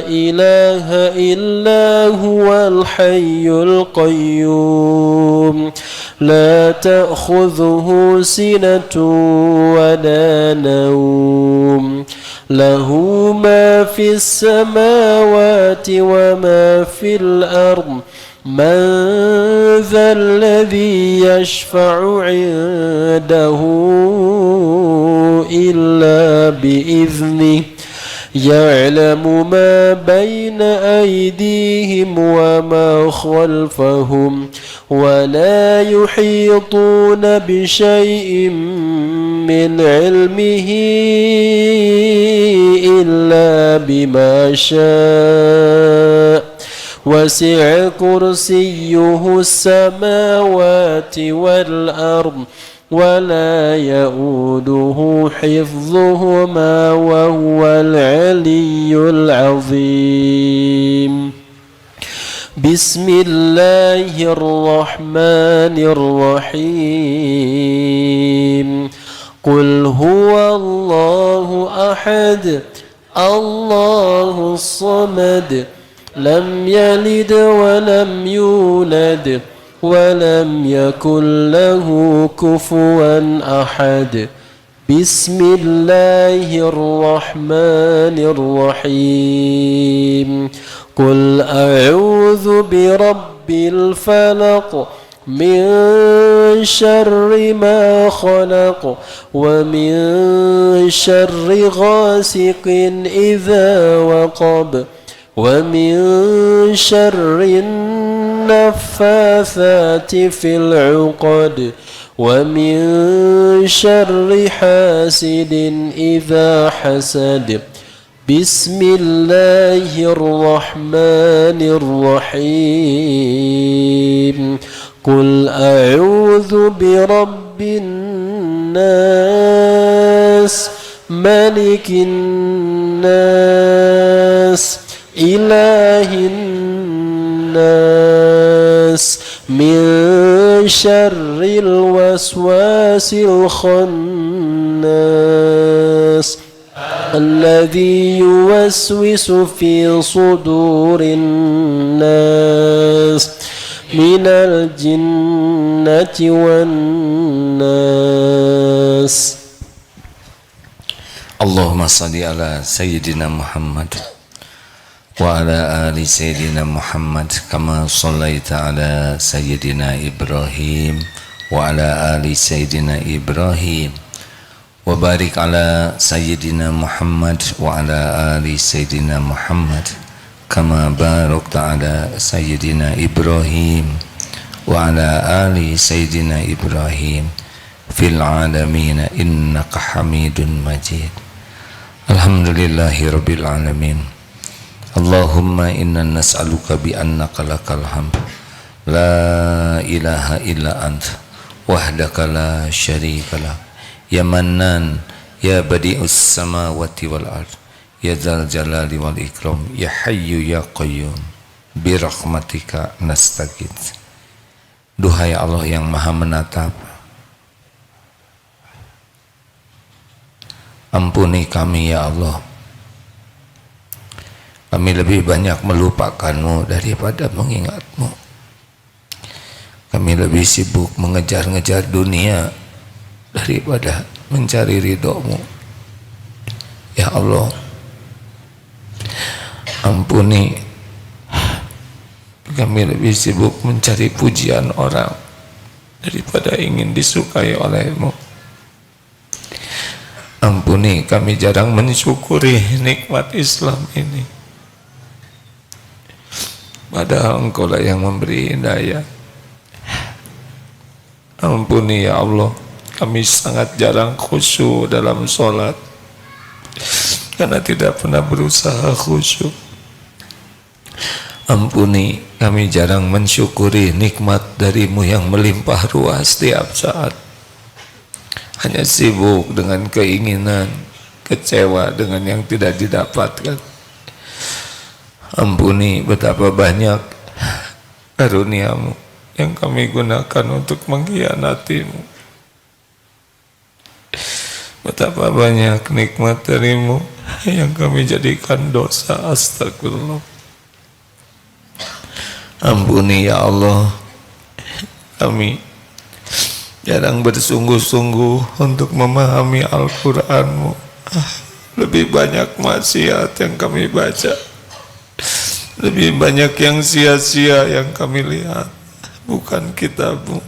Speaker 2: إله إلا هو الحي القيوم لا تأخذه سنة ولا نوم له ما في السماوات وما في الأرض من ذا الذي يشفع عنده إلا بإذنه يعلم ما بين أيديهم وما خلفهم ولا يحيطون بشيء من علمه إلا بما شاء وسع كرسيه السماوات والأرض ولا يؤوده حفظهما وهو العلي العظيم بسم الله الرحمن الرحيم قل هو الله أحد الله الصمد لم يلد ولم يولد ولم يكن له كفوا أحد بسم الله الرحمن الرحيم قل أعوذ برب الفلق من شر ما خلق ومن شر غاسق إذا وقب ومن شر النفاثات في العقد ومن شر حاسد إذا حسد بسم الله الرحمن الرحيم قل أعوذ برب الناس ملك الناس إله الناس من شر الوسواس الخناس الذي يوسوس في صدور الناس من الجنة والناس
Speaker 1: اللهم صل على سيدنا محمد وعلى آل سيدنا محمد كما صليت على سيدنا إبراهيم وعلى آل سيدنا إبراهيم وبارك على سيدنا محمد وعلى آل سيدنا محمد كما باركت على سيدنا إبراهيم وعلى آل سيدنا إبراهيم في العالمين إنك حميد مجيد الحمد لله رب العالمين اللهم إنا نسألك بأنك لك الحمد لا إله إلا أنت وحدك لا شريك لك يا منان يا بديع السماوات والأرض يا ذا الجلال والإكرام يا حي يا قيوم برحمتك نستغيث. Duhai Allah yang maha menatap, ampuni kami ya Allah. Kami lebih banyak melupakanmu daripada mengingatmu. Kami lebih sibuk mengejar-ngejar dunia daripada mencari ridhomu. Ya Allah, ampuni kami lebih sibuk mencari pujian orang daripada ingin disukai oleh-Mu. Ampuni kami jarang mensyukuri nikmat Islam ini, padahal Engkau lah yang memberi hidayah. Ampuni ya Allah, kami sangat jarang khusyuk dalam sholat karena tidak pernah berusaha khusyuk. Ampuni kami jarang mensyukuri nikmat dari-Mu yang melimpah ruah setiap saat, hanya sibuk dengan keinginan, kecewa dengan yang tidak didapatkan. Ampuni betapa banyak karunia-Mu yang kami gunakan untuk mengkhianati-Mu. Betapa banyak nikmat dari-Mu yang kami jadikan dosa. Astagfirullah. Ampuni ya Allah, kami jarang bersungguh-sungguh untuk memahami Al-Quran-Mu. Lebih banyak maksiat yang kami baca, lebih banyak yang sia-sia yang kami lihat, bukan kitab-Mu.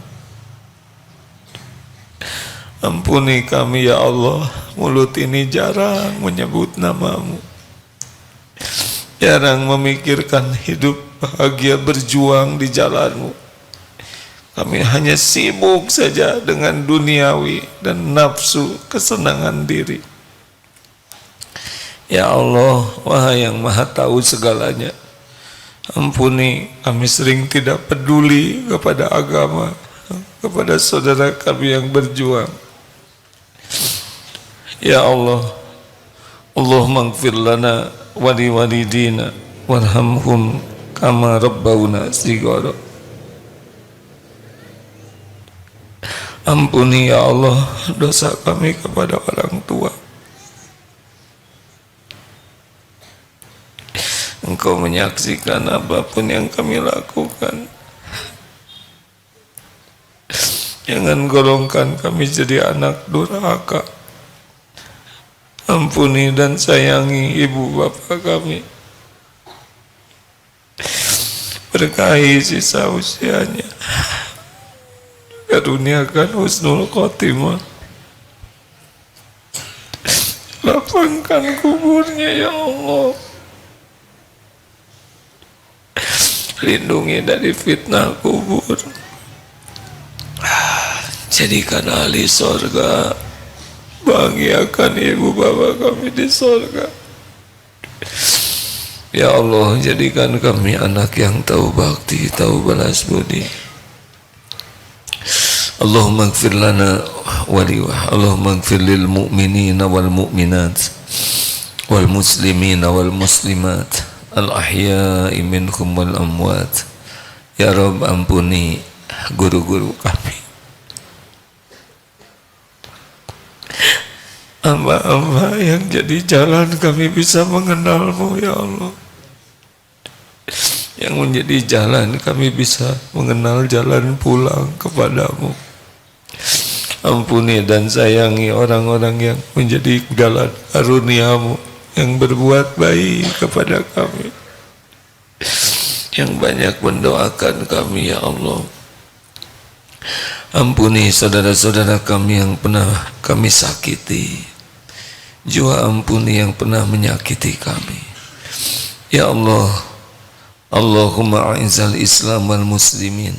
Speaker 1: Ampuni kami ya Allah, mulut ini jarang menyebut nama-Mu, jarang memikirkan hidup bahagia berjuang di jalan-Mu. Kami hanya sibuk saja dengan duniawi dan nafsu kesenangan diri. Ya Allah, Wahai yang Maha Tahu segalanya, ampuni kami sering tidak peduli kepada agama, kepada saudara kami yang berjuang. Ya Allah, Allahumma ighfir lana wa liwalidina warhamhum kama rabbawna shighara. Ampuni ya Allah dosa kami kepada orang tua. Engkau menyaksikan apapun yang kami lakukan. Jangan golongkan kami jadi anak durhaka. Ampuni dan sayangi ibu bapa kami. Berkahi sisa usianya. Karuniakan husnul khotimah. Lapangkan kuburnya ya Allah. Lindungi dari fitnah kubur. Jadikan ahli sorga. Bahagiakan ibu bapa kami di sorga. Ya Allah, jadikan kami anak yang tahu bakti, tahu balas budi. Allahumma ighfir lana Allahumma ighfir lil mu'minina wal mu'minat wal muslimina wal muslimat al ahya'i minhum wal amwat. Ya Rabb, ampuni guru-guru kami, hamba-hamba yang jadi jalan kami bisa mengenal-Mu ya Allah, yang menjadi jalan kami bisa mengenal jalan pulang kepadamu. Ampuni dan sayangi orang-orang yang menjadi jalan karunia-Mu, yang berbuat baik kepada kami, yang banyak mendoakan kami ya Allah. Ampuni saudara-saudara kami yang pernah kami sakiti, juga ampuni yang pernah menyakiti kami ya Allah. Allahumma a'izal Islam wal muslimin,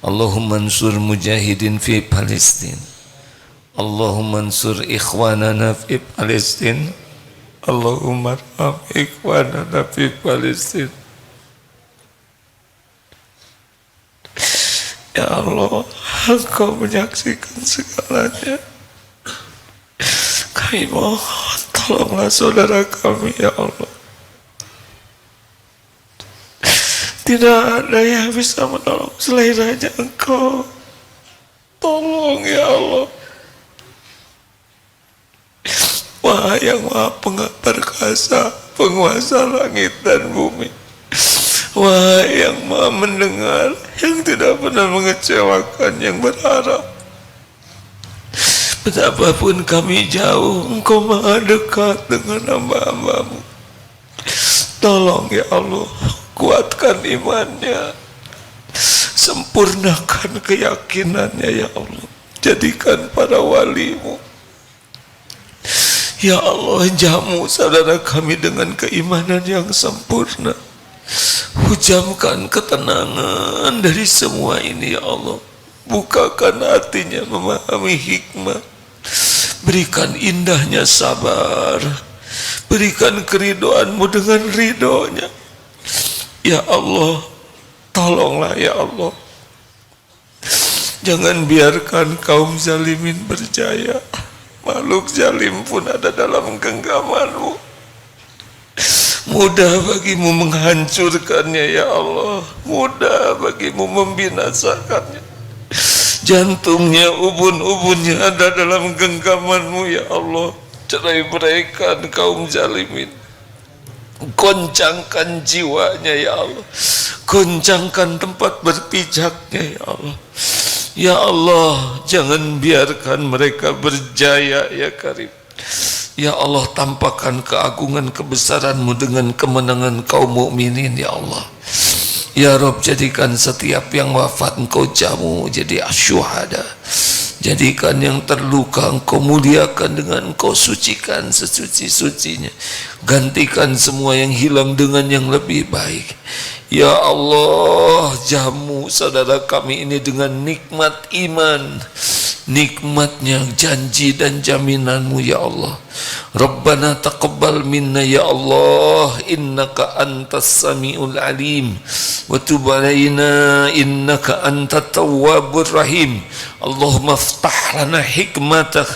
Speaker 1: Allahumma ansur mujahidin fi Palestin, Allahumma ansur ikhwanana fi Palestin, Allahumma arham ikhwanana fi Palestin. Ya Allah, Engkau menyaksikan segalanya. Kami mohon, tolonglah saudara kami ya Allah. Tidak ada yang bisa menolong selain hanya Engkau. Tolong ya Allah. Wahai yang Maha Perkasa, penguasa langit dan bumi. Wahai yang Maha mendengar, yang tidak pernah mengecewakan yang berharap. Betapapun kami jauh, Engkau maha dekat dengan hamba-hambamu. Tolong ya Allah, kuatkan imannya, sempurnakan keyakinannya ya Allah. Jadikan para walimu ya Allah, jamu saudara kami dengan keimanan yang sempurna. Hujamkan ketenangan dari semua ini ya Allah. Bukakan hatinya memahami hikmah. Berikan indahnya sabar. Berikan keridoanmu dengan ridhonya. Ya Allah, tolonglah ya Allah. Jangan biarkan kaum zalimin berjaya. Makhluk zalim pun ada dalam genggamanmu. Mudah bagimu menghancurkannya ya Allah. Mudah bagimu membinasakannya. Jantungnya, ubun-ubunnya ada dalam genggamanmu ya Allah. Cerai beraikan kaum zalimin. Goncangkan jiwanya ya Allah. Goncangkan tempat berpijaknya ya Allah. Ya Allah, jangan biarkan mereka berjaya ya Karim. Ya Allah, tampakkan keagungan kebesaran-Mu dengan kemenangan kaum mukminin ya Allah. Ya Rabb, jadikan setiap yang wafat Engkau jamu jadi asyuhada. Jadikan yang terluka Engkau muliakan dengan Engkau sucikan sesuci-sucinya. Gantikan semua yang hilang dengan yang lebih baik. Ya Allah, jamu saudara kami ini dengan nikmat iman, nikmatnya janji dan jaminan-Mu ya Allah. Rabbana taqabbal minna ya Allah, innaka antas samiul alim, wa tub alaina innaka antat tawwabur rahim. Allahumma iftah lana hikmatak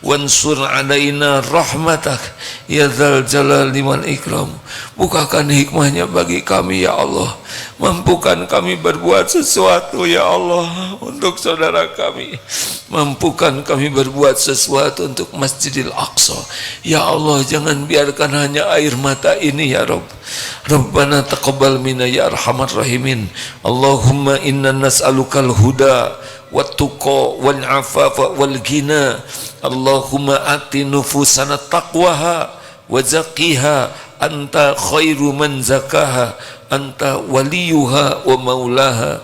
Speaker 1: wansur alaina rahmatak ya dzal jalali wal ikram. Bukakan hikmahnya bagi kami ya Allah. Mampukan kami berbuat sesuatu ya Allah untuk saudara kami. Mampukan kami berbuat sesuatu untuk Masjidil Aqsa. Ya Allah, jangan biarkan hanya air mata ini ya Rabb. Rabbana taqabbal minna ya arhamar rahimin. Allahumma inna nas'alukal huda wat-tuqa wal afafa wal ghina. Allahumma ati nufusana taqwaha wa zaqiha anta khairu man zakaha anta waliyuha wa maulaha.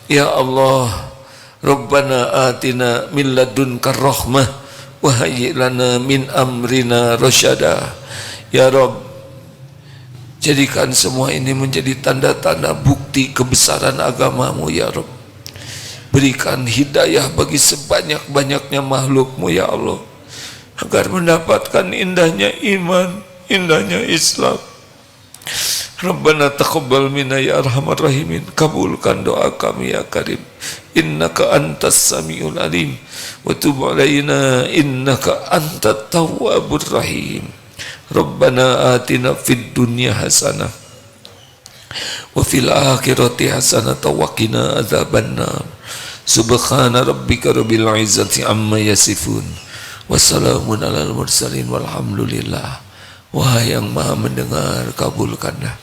Speaker 1: Ya Allah, Rabbana atina min ladunka rahmah wa hayyi lana min amrina rasyada. Ya Rabb, jadikan semua ini menjadi tanda-tanda bukti kebesaran agama-Mu ya Rabb. Berikan hidayah bagi sebanyak-banyaknya makhluk-Mu ya Allah, agar mendapatkan indahnya iman, indahnya Islam. Rabbana taqabbal minna ya arhamar rahimin. Kabulkan doa kami ya Karim. Innaka antas samiul alim, wa tub alaina innaka antat tawwabur rahim. Rabbana atina fid dunya hasanah wa fil akhirati hasanah wa qina adzabannar. Subhana rabbika rabbil izzati amma yasifun. Wassalamun alal mursalin walhamdulillah. Wahai yang maha mendengar, kabulkanlah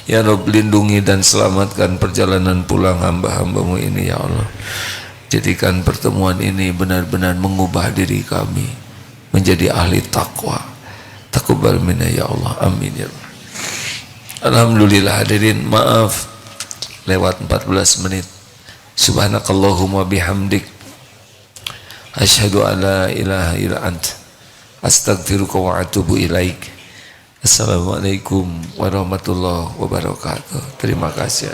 Speaker 1: ya Rabb. Lindungi dan selamatkan perjalanan pulang hamba-hamba-Mu ini ya Allah. Jadikan pertemuan ini benar-benar mengubah diri kami menjadi ahli takwa. Taqabbal minna ya Allah, amin ya Allah. Alhamdulillah hadirin, maaf lewat 14 menit. Subhanakallahumma bihamdik, asyhadu an la ilaha illa anta, astaghfiruka wa atubu ilaik. Assalamualaikum warahmatullahi wabarakatuh. Terima kasih.